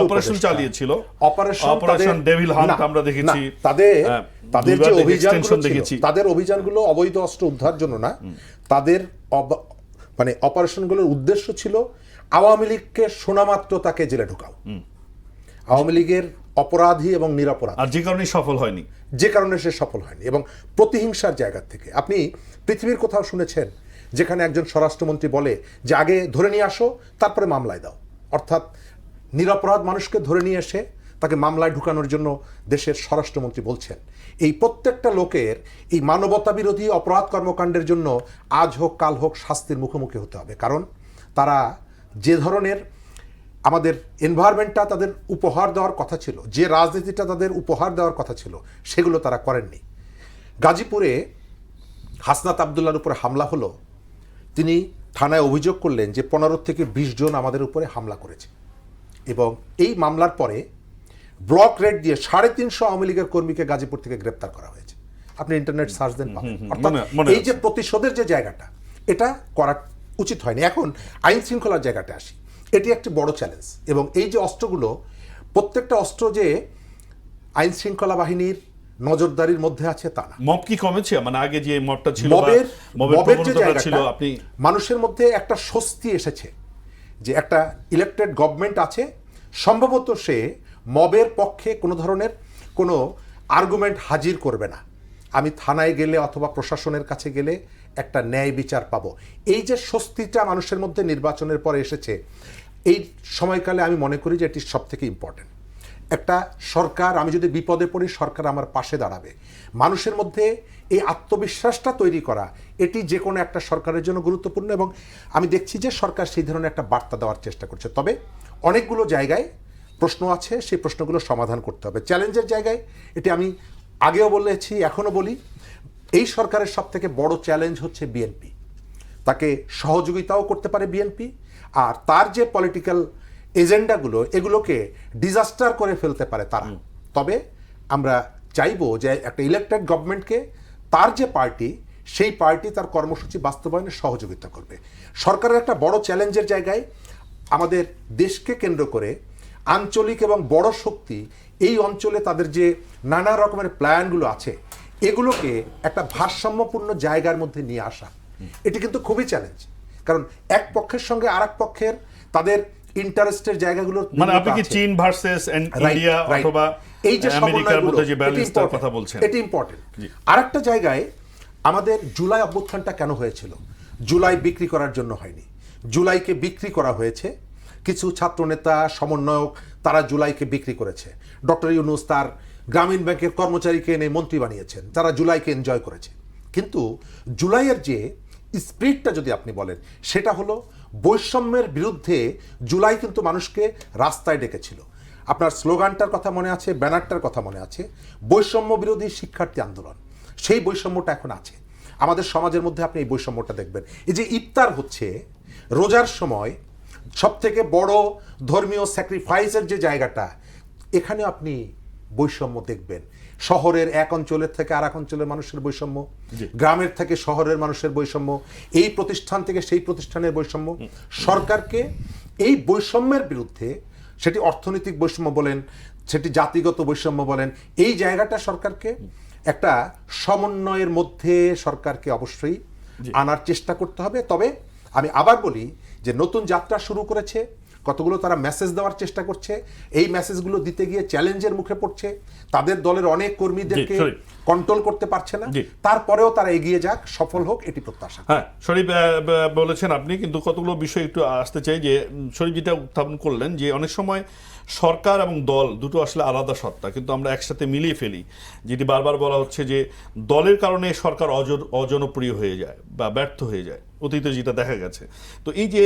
অপারেশন চালিয়েছিল, অপারেশন ডেভিল হান্ট আমরা দেখেছি। তাদের যে অভিযানগুলো দেখেছি, তাদের অভিযানগুলো অবৈধ অস্ত্র উদ্ধার জন্য না, তাদের মানে অপারেশনগুলোর উদ্দেশ্য ছিল আওয়ামী লীগকে শোনামাত্র তাকে জেলে ঢোকাও, আওয়ামী লীগের অপরাধী এবং নিরপরাধ, আর যে কারণে সে সফল হয়নি এবং প্রতিহিংসার জায়গা থেকে। আপনি পৃথিবীর কোথাও শুনেছেন যেখানে একজন স্বরাষ্ট্রমন্ত্রী বলে যে আগে ধরে নিয়ে আসো তারপরে মামলায় দাও, অর্থাৎ নিরপরাধ মানুষকে ধরে নিয়ে এসে তাকে মামলায় ঢুকানোর জন্য দেশের স্বরাষ্ট্রমন্ত্রী বলছেন। এই প্রত্যেকটা লোকের এই মানবতা বিরোধী অপরাধ কর্মকাণ্ডের জন্য আজ হোক কাল হোক শাস্তির মুখোমুখি হতে হবে, কারণ তারা যে ধরনের আমাদের এনভায়রনমেন্টটা তাদের উপহার দেওয়ার কথা ছিল, যে রাজনীতিটা তাদের উপহার দেওয়ার কথা ছিল, সেগুলো তারা করেননি। গাজীপুরে হাসনাত আবদুল্লাহর উপরে হামলা হলো, তিনি থানায় অভিযোগ করলেন যে 15 থেকে 20 জন আমাদের উপরে হামলা করেছে, এবং এই মামলার পরে ব্লক রেড দিয়ে 350 আওয়ামী লীগের কর্মীকে গাজীপুর থেকে গ্রেপ্তার করা হয়েছে। আপনি ইন্টারনেট সার্চ দেন পাবেন। অর্থাৎ মনে এই যে প্রতিশোধের যে জায়গাটা, এটা করা উচিত হয়নি। এখন আইন শৃঙ্খলার জায়গাটা আসি, এটি একটি বড় চ্যালেঞ্জ, এবং এই যে অস্ত্রগুলো, প্রত্যেকটা অস্ত্র যে আইন শৃঙ্খলা বাহিনীর নজরদারির মধ্যে আছে তা না। মব কি কমেছে? মানে আগে যে মবটা ছিল, মবের যে জায়গাটা ছিল, আপনি মানুষের মধ্যে একটা স্বস্তি এসেছে যে একটা ইলেক্টেড গভর্নমেন্ট আছে, সম্ভবত সে মবের পক্ষে কোনো ধরনের কোনো আর্গুমেন্ট হাজির করবে না, আমি থানায় গেলে অথবা প্রশাসনের কাছে গেলে একটা ন্যায় বিচার পাবো। এই যে স্বস্তিটা মানুষের মধ্যে নির্বাচনের পরে এসেছে, এই সময়কালে আমি মনে করি যে এটি সব থেকে ইম্পর্টেন্ট। একটা সরকার, আমি যদি বিপদে পড়ি সরকার আমার পাশে দাঁড়াবে, মানুষের মধ্যে এই আত্মবিশ্বাসটা তৈরি করা, এটি যে কোনো একটা সরকারের জন্য গুরুত্বপূর্ণ, এবং আমি দেখছি যে সরকার সেই ধরনের একটা বার্তা দেওয়ার চেষ্টা করছে। তবে অনেকগুলো জায়গায় প্রশ্ন আছে, সেই প্রশ্নগুলো সমাধান করতে হবে। চ্যালেঞ্জের জায়গায় এটি আমি আগেও বলেছি, এখনও বলি, এই সরকারের সব থেকে বড় চ্যালেঞ্জ হচ্ছে বিএনপি। তাকে সহযোগিতাও করতে পারে বিএনপি, আর তার যে পলিটিক্যাল এজেন্ডাগুলো, এগুলোকে ডিজাস্টার করে ফেলতে পারে তারা। তবে আমরা চাইবো যে একটা ইলেক্টেড গভর্নমেন্টকে তার যে পার্টি, সেই পার্টি তার কর্মসূচি বাস্তবায়নে সহযোগিতা করবে। সরকারের একটা বড় চ্যালেঞ্জের জায়গায় আমাদের দেশকে কেন্দ্র করে আঞ্চলিক এবং বড় শক্তি এই অঞ্চলে তাদের যে নানা রকমের প্ল্যানগুলো আছে, এগুলোকে একটা ভারসাম্যপূর্ণ জায়গার মধ্যে নিয়ে আসা, এটি কিন্তু খুবই চ্যালেঞ্জ। কারণ এক পক্ষের সঙ্গে আর এক পক্ষের তাদের ইন্টারেস্টের জায়গাগুলো, মানে আপনি কি চীন ভার্সেস ইন্ডিয়া অথবা এই যে আমেরিকার মধ্যে যে ব্যালেন্সটার কথা বলছেন, এটি ইম্পর্টেন্ট। আরেকটা জায়গায় আমাদের জুলাই অভ্যুত্থানটা কেন হয়েছিল? জুলাই বিক্রি করার জন্য হয়নি, জুলাইকে বিক্রি করা হয়েছে। কিছু ছাত্রনেতা, সমন্বয়ক, তারা জুলাইকে বিক্রি করেছে। ডক্টর ইউনূস তার গ্রামীণ ব্যাংকের কর্মচারীকে এনে মন্ত্রী বানিয়েছেন, তারা জুলাইকে এনজয় করেছে। কিন্তু জুলাইয়ের যে স্পিরিটটা যদি আপনি বলেন, সেটা হলো বৈষম্যের বিরুদ্ধে। জুলাই কিন্তু মানুষকে রাস্তায় ডেকেছিল। আপনার স্লোগানটার কথা মনে আছে, ব্যানারটার কথা মনে আছে, বৈষম্য বিরোধী শিক্ষার্থী আন্দোলন। সেই বৈষম্যটা এখন আছে আমাদের সমাজের মধ্যে। আপনি এই বৈষম্যটা দেখবেন। এই যে ইফতার হচ্ছে রোজার সময়, সব থেকে বড় ধর্মীয় স্যাক্রিফাইসের যে জায়গাটা, এখানে আপনি বৈষম্য দেখবেন। শহরের এক অঞ্চলের থেকে আর এক অঞ্চলের মানুষের বৈষম্য, গ্রামের থেকে শহরের মানুষের বৈষম্য, এই প্রতিষ্ঠান থেকে সেই প্রতিষ্ঠানের বৈষম্য। সরকারকে এই বৈষম্যের বিরুদ্ধে, সেটি অর্থনৈতিক বৈষম্য বলেন, সেটি জাতিগত বৈষম্য বলেন, এই জায়গাটা সরকারকে একটা সমন্বয়ের মধ্যে সরকারকে অবশ্যই আনার চেষ্টা করতে হবে। তবে আমি আবার বলি যে নতুন যাত্রা শুরু করেছে, কতগুলো তারা মেসেজ দেওয়ার চেষ্টা করছে, এই মেসেজগুলো দিতে গিয়ে চ্যালেঞ্জের মুখে পড়ছে। তাদের দলের অনেক কর্মীদেরকে কন্ট্রোল করতে পারছে না, তারপরেও তারা এগিয়ে যাক, সফল হোক, এটি প্রত্যাশা। হ্যাঁ, শরীফ বলেছেন আপনি, কিন্তু কতগুলো বিষয় একটু আসতে চাই। যে শরীফ যেটা উত্থাপন করলেন যে অনেক সময় সরকার এবং দল দুটো আসলে আলাদা সত্তা, কিন্তু আমরা একসাথে মিলিয়ে ফেলি। যেটি বারবার বলা হচ্ছে যে দলের কারণে সরকার অজনপ্রিয় হয়ে যায় বা ব্যর্থ হয়ে যায়, অতীতে যেটা দেখা গেছে। তো এই যে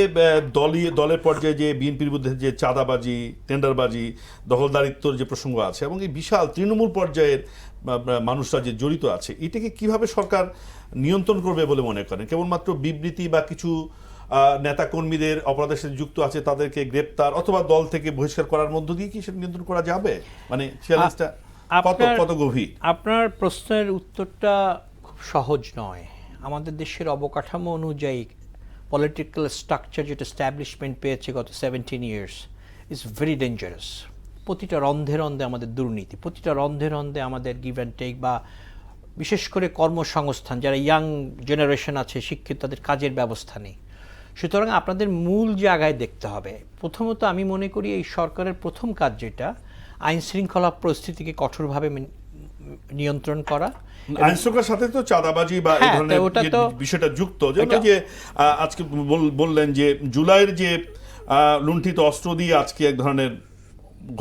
দলের পর্যায়ে যে বিএনপির মধ্যে যে চাঁদাবাজি, টেন্ডারবাজি, দখলদারিত্বর যে প্রসঙ্গ আছে, এবং এই বিশাল তৃণমূল পর্যায়ের মানুষরা যে জড়িত আছে, এটাকে কিভাবে সরকার নিয়ন্ত্রণ করবে বলে মনে করেন? কেবলমাত্র বিবৃতি বা কিছু নেতা কর্মীদের অপরাধের সাথে যুক্ত আছে তাদেরকে গ্রেপ্তার অথবা দল থেকে বহিষ্কার করার মধ্য দিয়ে কি সেটা নিয়ন্ত্রণ করা যাবে? মানে চ্যালেঞ্জটা কত গভীর? আপনার প্রশ্নের উত্তরটা খুব সহজ নয়। আমাদের দেশের অবকাঠামো অনুযায়ী পলিটিক্যাল স্ট্রাকচার যেটা এস্টাবলিশমেন্ট পেয়েছে গত 17 ইয়ার্স ইজ ভেরি ডেঞ্জারাস। প্রতিটা রন্ধে রন্ধে আমাদের দুর্নীতি, প্রতিটা রন্ধে রন্ধে আমাদের গিভ অ্যান্ড টেক, বা বিশেষ করে কর্মসংস্থান, যারা ইয়াং জেনারেশন আছে শিক্ষিত, তাদের কাজের ব্যবস্থা নেই। সুতরাং আপনাদের মূল জায়গায় দেখতে হবে। প্রথমত আমি মনে করি এই সরকারের প্রথম কাজ যেটা, আইন শৃঙ্খলা পরিস্থিতিকে কঠোরভাবে নিয়ন্ত্রণ করা। আইনশৃঙ্খলার সাথে তো চাঁদাবাজি বা এই হ্যাঁ, ধরনের তো ওটা তো- বিষয়টা যুক্ত, যেমন যে আজকে বললেন যে জুলাইয়ের যে লুণ্ঠিত অস্ত্র দিয়ে আজকে এক ধরনের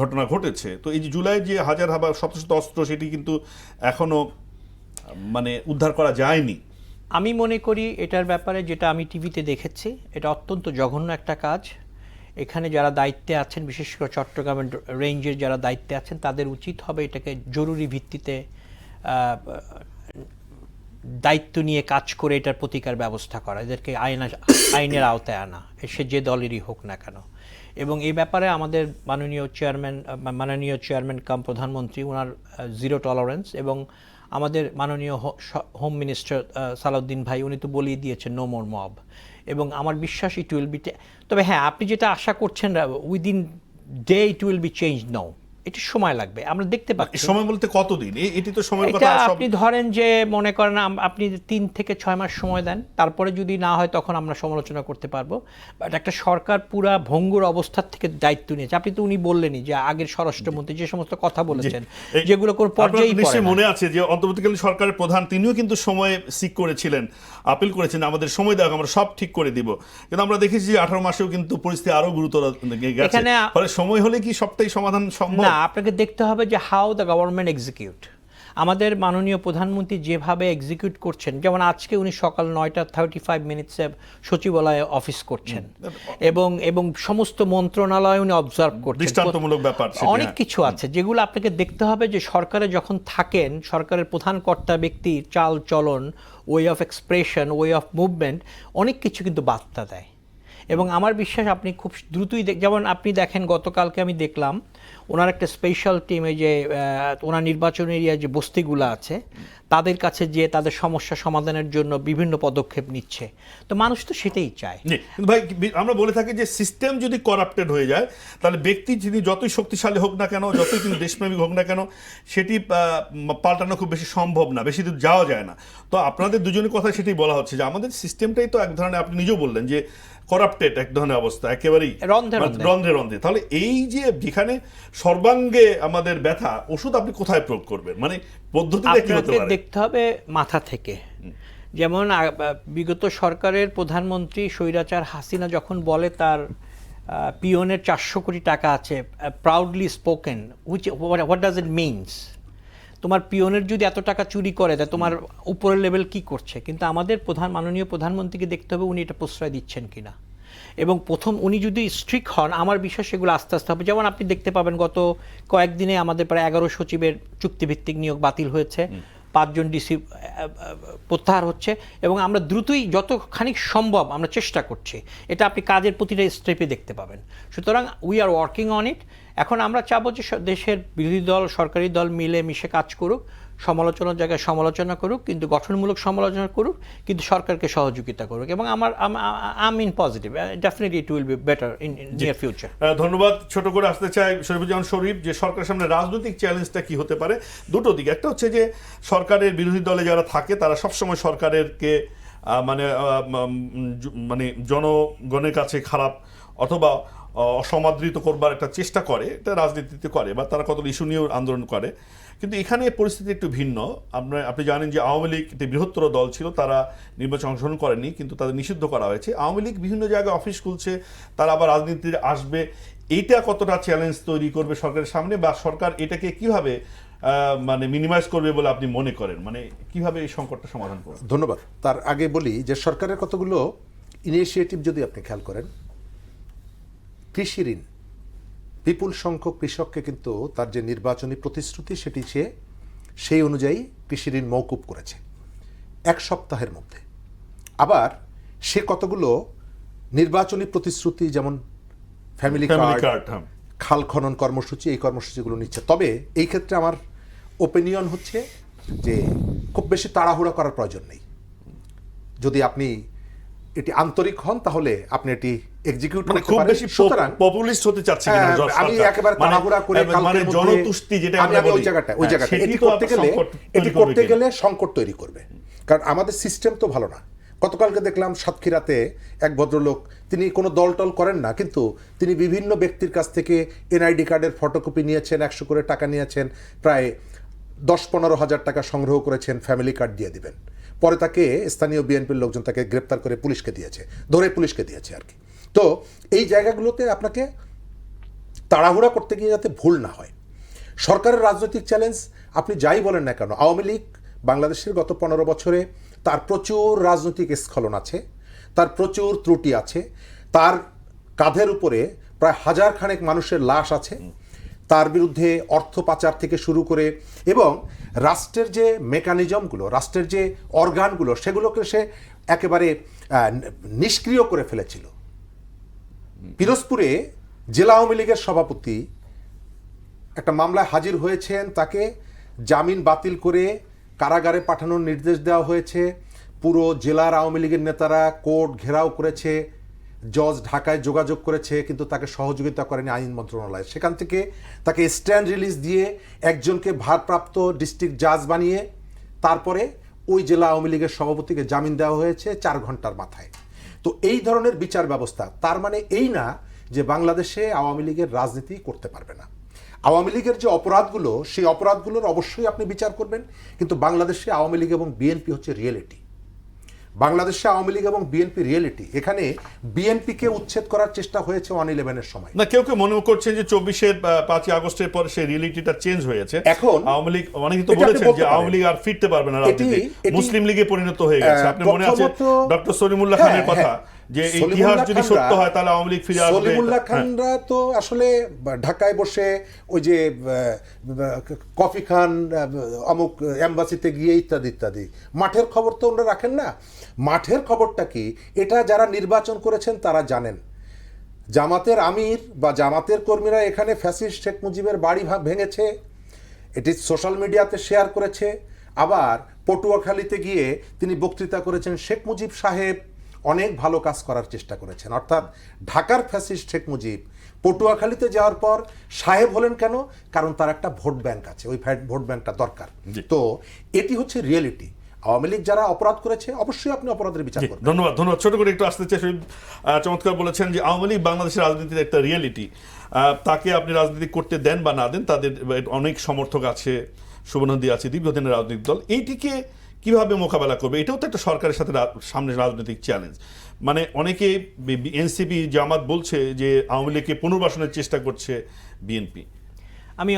ঘটনা ঘটেছে, তো এই যে জুলাইয়ের যে হাজার শত শত অস্ত্র সেটি কিন্তু এখনো মানে উদ্ধার করা যায়নি। আমি মনে করি এটার ব্যাপারে যেটা আমি টিভিতে দেখেছি, এটা অত্যন্ত জঘন্য একটা কাজ। এখানে যারা দায়িত্বে আছেন, বিশেষ করে চট্টগ্রামের রেঞ্জের যারা দায়িত্বে আছেন, তাদের উচিত হবে এটাকে জরুরি ভিত্তিতে দায়িত্ব নিয়ে কাজ করে এটার প্রতিকার ব্যবস্থা করা, এদেরকে আইনের আওতায় আনা, সে যে দলেরই হোক না কেন। এবং এই ব্যাপারে আমাদের মাননীয় চেয়ারম্যান কাম প্রধানমন্ত্রী, ওনার জিরো টলারেন্স, এবং আমাদের মাননীয় হোম মিনিস্টার সালাউদ্দিন ভাই, উনি তো বলেই দিয়েছেন নো মোর মব। এবং আমার বিশ্বাস ইট উইল বি, তবে হ্যাঁ, আপনি যেটা আশা করছেন within day it will be change, no, এটা সময় লাগবে, আমরা দেখতে পাচ্ছি। সময় বলতে কতদিন? এটি তো সময়ের এটা কথা। আপনি ধরেন যে মনে করেন আপনি 3 থেকে 6 মাস সময় দেন, তারপরে যদি না হয় তখন আমরা সমালোচনা করতে পারবো। বাট একটা সরকার পুরা ভঙ্গুর অবস্থার থেকে দায়িত্ব নিয়েছে। আপনি তো উনি বললেনই যে আগের স্বরাষ্ট্রমন্ত্রী যে সমস্ত কথা বলেছেন, যেগুলো কোন পর্যায়েই পড়ে নিশ্চয়ই না। মনে আছে যে অন্তর্বর্তীকালীন সরকারের প্রধান তিনিও কিন্তু সময় সিক করেছিলেন, আপিল করেছেন আমাদের সময় দেওয়া, আমরা সব ঠিক করে দিব। কিন্তু আমরা দেখেছি যে 18 মাসেও কিন্তু পরিস্থিতি আরো গুরুতর গেছে। এখানে ফলে সময় হলে কি সবটাই সমাধান সম্ভব? না, আপনাকে দেখতে হবে যে হাউ দ্য গভর্নমেন্ট এক্সিকিউট। আমাদের মাননীয় প্রধানমন্ত্রী যেভাবে এক্সিকিউট করছেন, যেমন আজকে উনি সকাল 9:35 সচিবালয়ে অফিস করছেন, এবং সমস্ত মন্ত্রণালয় উনি অবজার্ভ করছেন। দৃষ্টান্তমূলক ব্যাপার সেটি, অনেক হ্যাঁ। কিছু আছে যেগুলো আপনাকে দেখতে হবে যে সরকারে যখন থাকেন, সরকারের প্রধান কর্তা ব্যক্তি চাল চলন, way of expression, way of movement, অনেক কিছু কিন্তু বার্তা দেয়। এবং আমার বিশ্বাস আপনি খুব দ্রুতই যেমন আপনি দেখেন, গতকালকে আমি দেখলাম ওনার একটা স্পেশাল টিমে যে ওনার নির্বাচন এরিয়ায় যে বস্তিগুলো আছে তাদের কাছে যে তাদের সমস্যা সমাধানের জন্য বিভিন্ন পদক্ষেপ নিচ্ছে। তো মানুষ তো সেটাই চায়। কিন্তু ভাই, আমরা বলে থাকি যে সিস্টেম যদি করাপ্টেড হয়ে যায়, তাহলে ব্যক্তি যিনি যতই শক্তিশালী হোক না কেন, যতই তিনি দেশপ্রেমিক হোক না কেন, সেটি পাল্টানো খুব বেশি সম্ভব না, বেশি দূর যাওয়া যায় না। তো আপনাদের দুজনের কথা সেটাই বলা হচ্ছে যে আমাদের সিস্টেমটাই তো এক ধরনের, আপনি নিজেও বললেন যে করাপ্টেড এক ধরনের অবস্থা, একেবারেই রন্ধ্রে রন্ধ্রে। তাহলে এই যে যেখানে সর্বাঙ্গে আমাদের ব্যথা, ওষুধ আপনি কোথায় প্রয়োগ করবেন? মানে পদ্ধতিটা কি হতে পারে? দেখতে হবে মাথা থেকে। যেমন বিগত সরকারের প্রধানমন্ত্রী স্বৈরাচার হাসিনা যখন বলে তার পিওনের 400 কোটি টাকা আছে, proudly spoken, what does it means? তোমার পিওনের যদি এত টাকা চুরি করে দেয়, তোমার উপরের লেভেল কি করছে? কিন্তু আমাদের মাননীয় প্রধানমন্ত্রীকে দেখতে হবে উনি এটা প্রশ্রয় দিচ্ছেন কিনা। এবং প্রথম উনি যদি স্ট্রিক্ট হন, আমার বিশ্বাস সেগুলো আস্তে আস্তে হবে। যেমন আপনি দেখতে পাবেন গত কয়েকদিনে আমাদের প্রায় 11 সচিবের চুক্তিভিত্তিক নিয়োগ বাতিল হয়েছে, 5 জন ডিসি প্রত্যাহার হচ্ছে, এবং আমরা দ্রুতই যতখানি সম্ভব আমরা চেষ্টা করছি। এটা আপনি কাজের প্রতিটা স্টেপে দেখতে পাবেন। সুতরাং we are working on it. এখন আমরা চাবো যে দেশের বিরোধী দল সরকারি দল মিলে মিশে কাজ করুক, সমালোচনার জায়গায় সমালোচনা করুক, কিন্তু গঠনমূলক সমালোচনা করুক, কিন্তু সরকারকে সহযোগিতা করুক। এবং I mean positive, definitely it will be better in near future. ধন্যবাদ। ছোট করে আসতে চাই শরীফুজ্জামান শরীফ, যে সরকারের সামনে রাজনৈতিক চ্যালেঞ্জটা কি হতে পারে? দুটো দিক, একটা হচ্ছে যে সরকারের বিরোধী দলে যারা থাকে তারা সবসময় সরকারেরকে মানে জনগণের কাছে খারাপ অথবা অসমাদৃত করবার একটা চেষ্টা করে, এটা রাজনীতিতে করে, বা তারা কত ইস্যু নিয়েও আন্দোলন করে। কিন্তু এখানে পরিস্থিতি একটু ভিন্ন। আপনি জানেন যে আওয়ামী লীগ একটি বৃহত্তর দল ছিল, তারা নির্বাচন অংশগ্রহণ করেনি, কিন্তু তাদের নিষিদ্ধ করা হয়েছে। আওয়ামী লীগ বিভিন্ন জায়গায় অফিস খুলছে, তারা আবার রাজনীতিতে আসবে। এইটা কতটা চ্যালেঞ্জ তৈরি করবে সরকারের সামনে, বা সরকার এটাকে কিভাবে মানে মিনিমাইজ করবে বলে আপনি মনে করেন? মানে কিভাবে এই সংকটটা সমাধান করবে? ধন্যবাদ। তার আগে বলি যে সরকারের কতগুলো ইনিশিয়েটিভ যদি আপনি খেয়াল করেন, কৃষি ঋণ, বিপুল সংখ্যক কৃষককে কিন্তু তার যে নির্বাচনী প্রতিশ্রুতি সেটি সেই অনুযায়ী কৃষি ঋণ মওকুফ করেছে 1 সপ্তাহের মধ্যে। আবার সে কতগুলো নির্বাচনী প্রতিশ্রুতি, যেমন ফ্যামিলি কার্ড, খাল খনন কর্মসূচি, এই কর্মসূচিগুলো নিচ্ছে। তবে এই ক্ষেত্রে আমার ওপিনিয়ন হচ্ছে যে খুব বেশি তাড়াহুড়া করার প্রয়োজন নেই। যদি আপনি এটি আন্তরিক হন তাহলে আপনি এটি এক্সিকিউট করতে পারেন। খুব বেশি পপুলিস্ট হতে চাচ্ছে কিনা সরকার? আমি একেবারে তাড়াহুড়া করে মানে জনতুষ্টি যেটা আমরা বলি, ওই জায়গাটা এটি করতে গেলে সংকট তৈরি করবে। কারণ আমাদের সিস্টেম তো ভালো না। গতকালকে দেখলাম সাতক্ষীরাতে এক ভদ্রলোক, তিনি কোনো দল টল করেন না, কিন্তু তিনি বিভিন্ন ব্যক্তির কাছ থেকে এনআইডি কার্ডের ফটোকপি নিয়েছেন, 100 করে টাকা নিয়েছেন, প্রায় 10-15 হাজার টাকা সংগ্রহ করেছেন, ফ্যামিলি কার্ড দিয়ে দিবেন। পরে তাকে স্থানীয় বিএনপির লোকজন তাকে গ্রেপ্তার করে পুলিশকে দিয়েছে, ধরে পুলিশকে দিয়েছে আর কি। তো এই জায়গাগুলোতে আপনাকে তাড়াহুড়া করতে গিয়ে যাতে ভুল না হয়। সরকারের রাজনৈতিক চ্যালেঞ্জ আপনি যাই বলেন না কেন, আওয়ামী লীগ বাংলাদেশের গত 15 বছরে তার প্রচুর রাজনৈতিক স্খলন আছে, তার প্রচুর ত্রুটি আছে, তার কাঁধের উপরে প্রায় 1000 খানেক মানুষের লাশ আছে, তার বিরুদ্ধে অর্থ পাচার থেকে শুরু করে, এবং রাষ্ট্রের যে মেকানিজমগুলো, রাষ্ট্রের যে অর্গানগুলো, সেগুলোকে সে একেবারে নিষ্ক্রিয় করে ফেলেছিল। পিরোজপুরে জেলা আওয়ামী লীগের সভাপতি একটা মামলায় হাজির হয়েছেন, তাকে জামিন বাতিল করে কারাগারে পাঠানোর নির্দেশ দেওয়া হয়েছে। পুরো জেলার আওয়ামী লীগের নেতারা কোর্ট ঘেরাও করেছে, জজ ঢাকায় যোগাযোগ করেছে, কিন্তু তাকে সহযোগিতা করেনি আইন মন্ত্রণালয়। সেখান থেকে তাকে স্ট্যান্ড রিলিজ দিয়ে একজনকে ভারপ্রাপ্ত ডিস্ট্রিক্ট জাজ বানিয়ে তারপরে ওই জেলা আওয়ামী লীগের সভাপতিকে জামিন দেওয়া হয়েছে 4 ঘন্টার মাথায়। তো এই ধরনের বিচার ব্যবস্থা, তার মানে এই না যে বাংলাদেশে আওয়ামী লীগের রাজনীতি করতে পারবে না। আওয়ামী লীগের যে অপরাধগুলো, সেই অপরাধগুলোর অবশ্যই আপনি বিচার করবেন, কিন্তু বাংলাদেশে আওয়ামী লীগ এবং বিএনপি হচ্ছে রিয়েলিটি। বাংলাদেশে আওয়ামী লীগ এবং বিএনপি রিয়েলিটি। এখানে বিএনপিকে উচ্ছেদ করার চেষ্টা হয়েছে 1/11-এর সময়। না, কেউ কেউ মনে করছেন যে 24-এর 5ই আগস্টের পর সেই রিয়েলিটিটা চেঞ্জ হয়েছে। এখন আওয়ামী লীগ অনেকে তো বলেছেন যে আওয়ামী লীগ আর ফিরতে পারবে না রাজনীতি, মুসলিম লীগে পরিণত হয়ে গেছে। আপনি মনে আছে ডক্টর সলিমুল্লাহ খানের কথা, যে ইতিহাস যদি সত্য হয় তাহলে আওয়ামী লীগ ফিরে আসবে। সলিমুল্লাহ খানরা তো আসলে ঢাকায় বসে ওই যে কফি খান অমুক এম্বাসিতে গিয়ে ইত্যাদি ইত্যাদি, মাঠের খবর তো ওনারা রাখেন না। মাঠের খবরটা কি, এটা যারা নির্বাচন করেছেন তারা জানেন। জামাতের আমির বা জামাতের কর্মীরা এখানে ফ্যাসিস্ট শেখ মুজিবের বাড়ি ভেঙেছে, এটি সোশ্যাল মিডিয়াতে শেয়ার করেছে। আবার পটুয়াখালীতে গিয়ে তিনি বক্তৃতা করেছেন, শেখ মুজিব সাহেব অনেক ভালো কাজ করার চেষ্টা করেছেন। অর্থাৎ ঢাকার ফ্যাসিস্ট শেখ মুজিব পটুয়াখালীতে যাওয়ার পর সাহেব হলেন কেন? কারণ তার একটা ভোট ব্যাংক আছে, ওই ভোট ব্যাংকটা দরকার। তো এটি হচ্ছে রিয়েলিটি। আওয়ামী লীগ যারা অপরাধ করেছে অবশ্যই আপনি অপরাধের বিচার করবেন। ধন্যবাদ। ছোট করে একটু আসতে চাই, চমৎকার বলেছেন যে আওয়ামী লীগ বাংলাদেশের রাজনীতির একটা রিয়েলিটি। তাকে আপনি রাজনীতি করতে দেন বা না দেন, তাদের অনেক সমর্থক আছে, শুভনন্দী আছে, দীর্ঘদিনের রাজনৈতিক দল। এইটিকে কিভাবে মোকাবেলা করবে, এটাও তো একটা সরকারের সাথে সামনে রাজনৈতিক চ্যালেঞ্জ। মানে অনেকে এনসিপি জামাত বলছে যে আওয়ামী লীগকে পুনর্বাসনের চেষ্টা করছে বিএনপি। আমি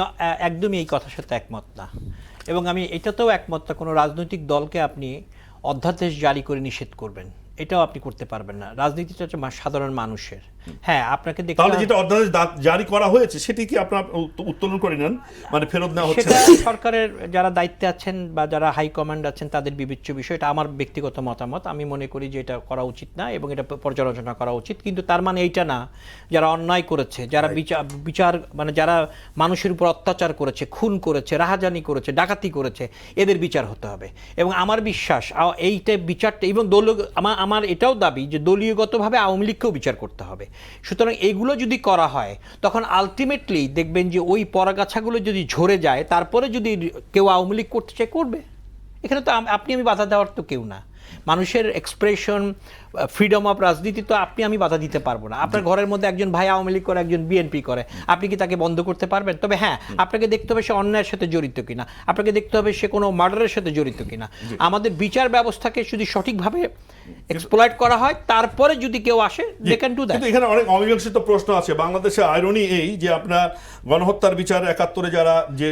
একদমই এই কথার সাথে একমত না, এবং আমি এটাতেও একমত না কোনো রাজনৈতিক দলকে আপনি অধ্যাদেশ জারি করে নিষেধ করবেন, এটাও আপনি করতে পারবেন না। রাজনীতিটা হচ্ছে সাধারণ মানুষের। হ্যাঁ, আপনাকে দেখতে তাহলে যেটা অধ্যাদেশ জারি করা হয়েছে সেটি কি আপনারা উত্তোলন করে নেন, মানে ফেরত নেওয়া হচ্ছে? সেটা সরকারের যারা দায়িত্বে আছেন বা যারা হাই কমান্ড আছেন তাদের বিবেচ্য বিষয়। এটা আমার ব্যক্তিগত মতামত। আমি মনে করি যে এটা করা উচিত না এবং এটা পর্যালোচনা করা উচিত। কিন্তু তার মানে এইটা না যারা অন্যায় করেছে, যারা বিচার মানে যারা মানুষের উপর অত্যাচার করেছে, খুন করেছে, রাহাজানি করেছে, ডাকাতি করেছে, এদের বিচার হতে হবে। এবং আমার বিশ্বাস এইটা বিচারটা, এবং আমার এটাও দাবি যে দলীয়গতভাবে আওয়ামী লীগকেও বিচার করতে হবে। সুতরাং এগুলো যদি করা হয় তখন আলটিমেটলি দেখবেন যে ওই পরাগাছাগুলো যদি ঝরে যায়, তারপরে যদি কেউ আওয়ামী লীগ করতে চায় করবে। এখানে তো আমি বাধা দেওয়ার তো কেউ না। মানুষের এক্সপ্রেশন, ফ্রিডম অফ রাজনীতি তো আমি বাধা দিতে পারবো না। আপনার ঘরের মধ্যে একজন ভাই আওয়ামী লীগ করে, একজন বিএনপি করে, আপনি কি তাকে বন্ধ করতে পারবেন? তবে হ্যাঁ, আপনাকে দেখতে হবে সে অন্যায়ের সাথে জড়িত কিনা, আপনাকে দেখতে হবে সে কোনো মার্ডারের সাথে জড়িত কিনা। আমাদের বিচার ব্যবস্থাকে যদি সঠিকভাবে এক্সপ্লয়েট করা হয়, তারপরে যদি কেউ আসে দে ক্যান ডু দ্যাট। কিন্তু এখানে অনেক অমীমাংসিত প্রশ্ন আছে। বাংলাদেশে আইরনি এই যে আপনার গণহত্যার বিচার 71-এ যারা যে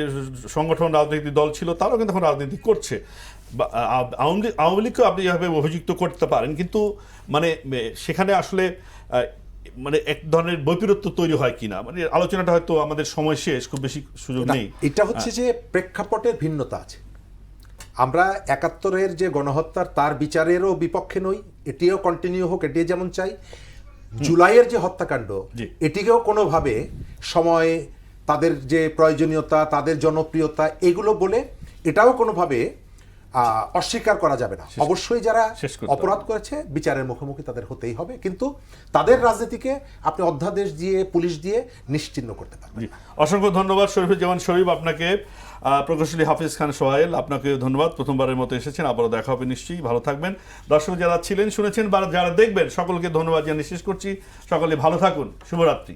সংগঠন রাজনৈতিক দল ছিল তারাও কিন্তু এখন রাজনীতি করছে। আওয়ামী লীগকেও আপনি যেভাবে অভিযুক্ত করতে পারেন, কিন্তু মানে সেখানে আসলে মানে এক ধরনের বৈপরীত্য তৈরি হয় কিনা, মানে আলোচনাটা হয়তো আমাদের সময় শেষ, খুব বেশি সুযোগ নেই। এটা হচ্ছে যে প্রেক্ষাপটের ভিন্নতা আছে। আমরা 71-এর যে গণহত্যার তার বিচারেরও বিপক্ষে নই, এটিও কন্টিনিউ হোক, এটি যেমন চাই। জুলাইয়ের যে হত্যাকাণ্ড, এটিকেও কোনোভাবে সময়, তাদের যে প্রয়োজনীয়তা, তাদের জনপ্রিয়তা, এগুলো বলে এটাও কোনোভাবে অস্বীকার করা যাবে না। অবশ্যই যারা অপরাধ করেছে বিচারের মুখোমুখি তাদের হতেই হবে, কিন্তু তাদের রাজনীতিকে আপনি অধ্যাদেশ দিয়ে, পুলিশ দিয়ে নিশ্চিহ্ন করতে পারবেন। অসংখ্য ধন্যবাদ শরীফুজ্জামান শরীফ আপনাকে। প্রকৌশলী হাফিজ খান সোহাইল, আপনাকে ধন্যবাদ, প্রথমবারের মতো এসেছেন। আবারও দেখা হবে নিশ্চয়ই। ভালো থাকবেন। দর্শক যারা ছিলেন, শুনেছেন বা যারা দেখবেন, সকলকে ধন্যবাদ জানিয়ে শেষ করছি। সকলে ভালো থাকুন। শুভরাত্রি।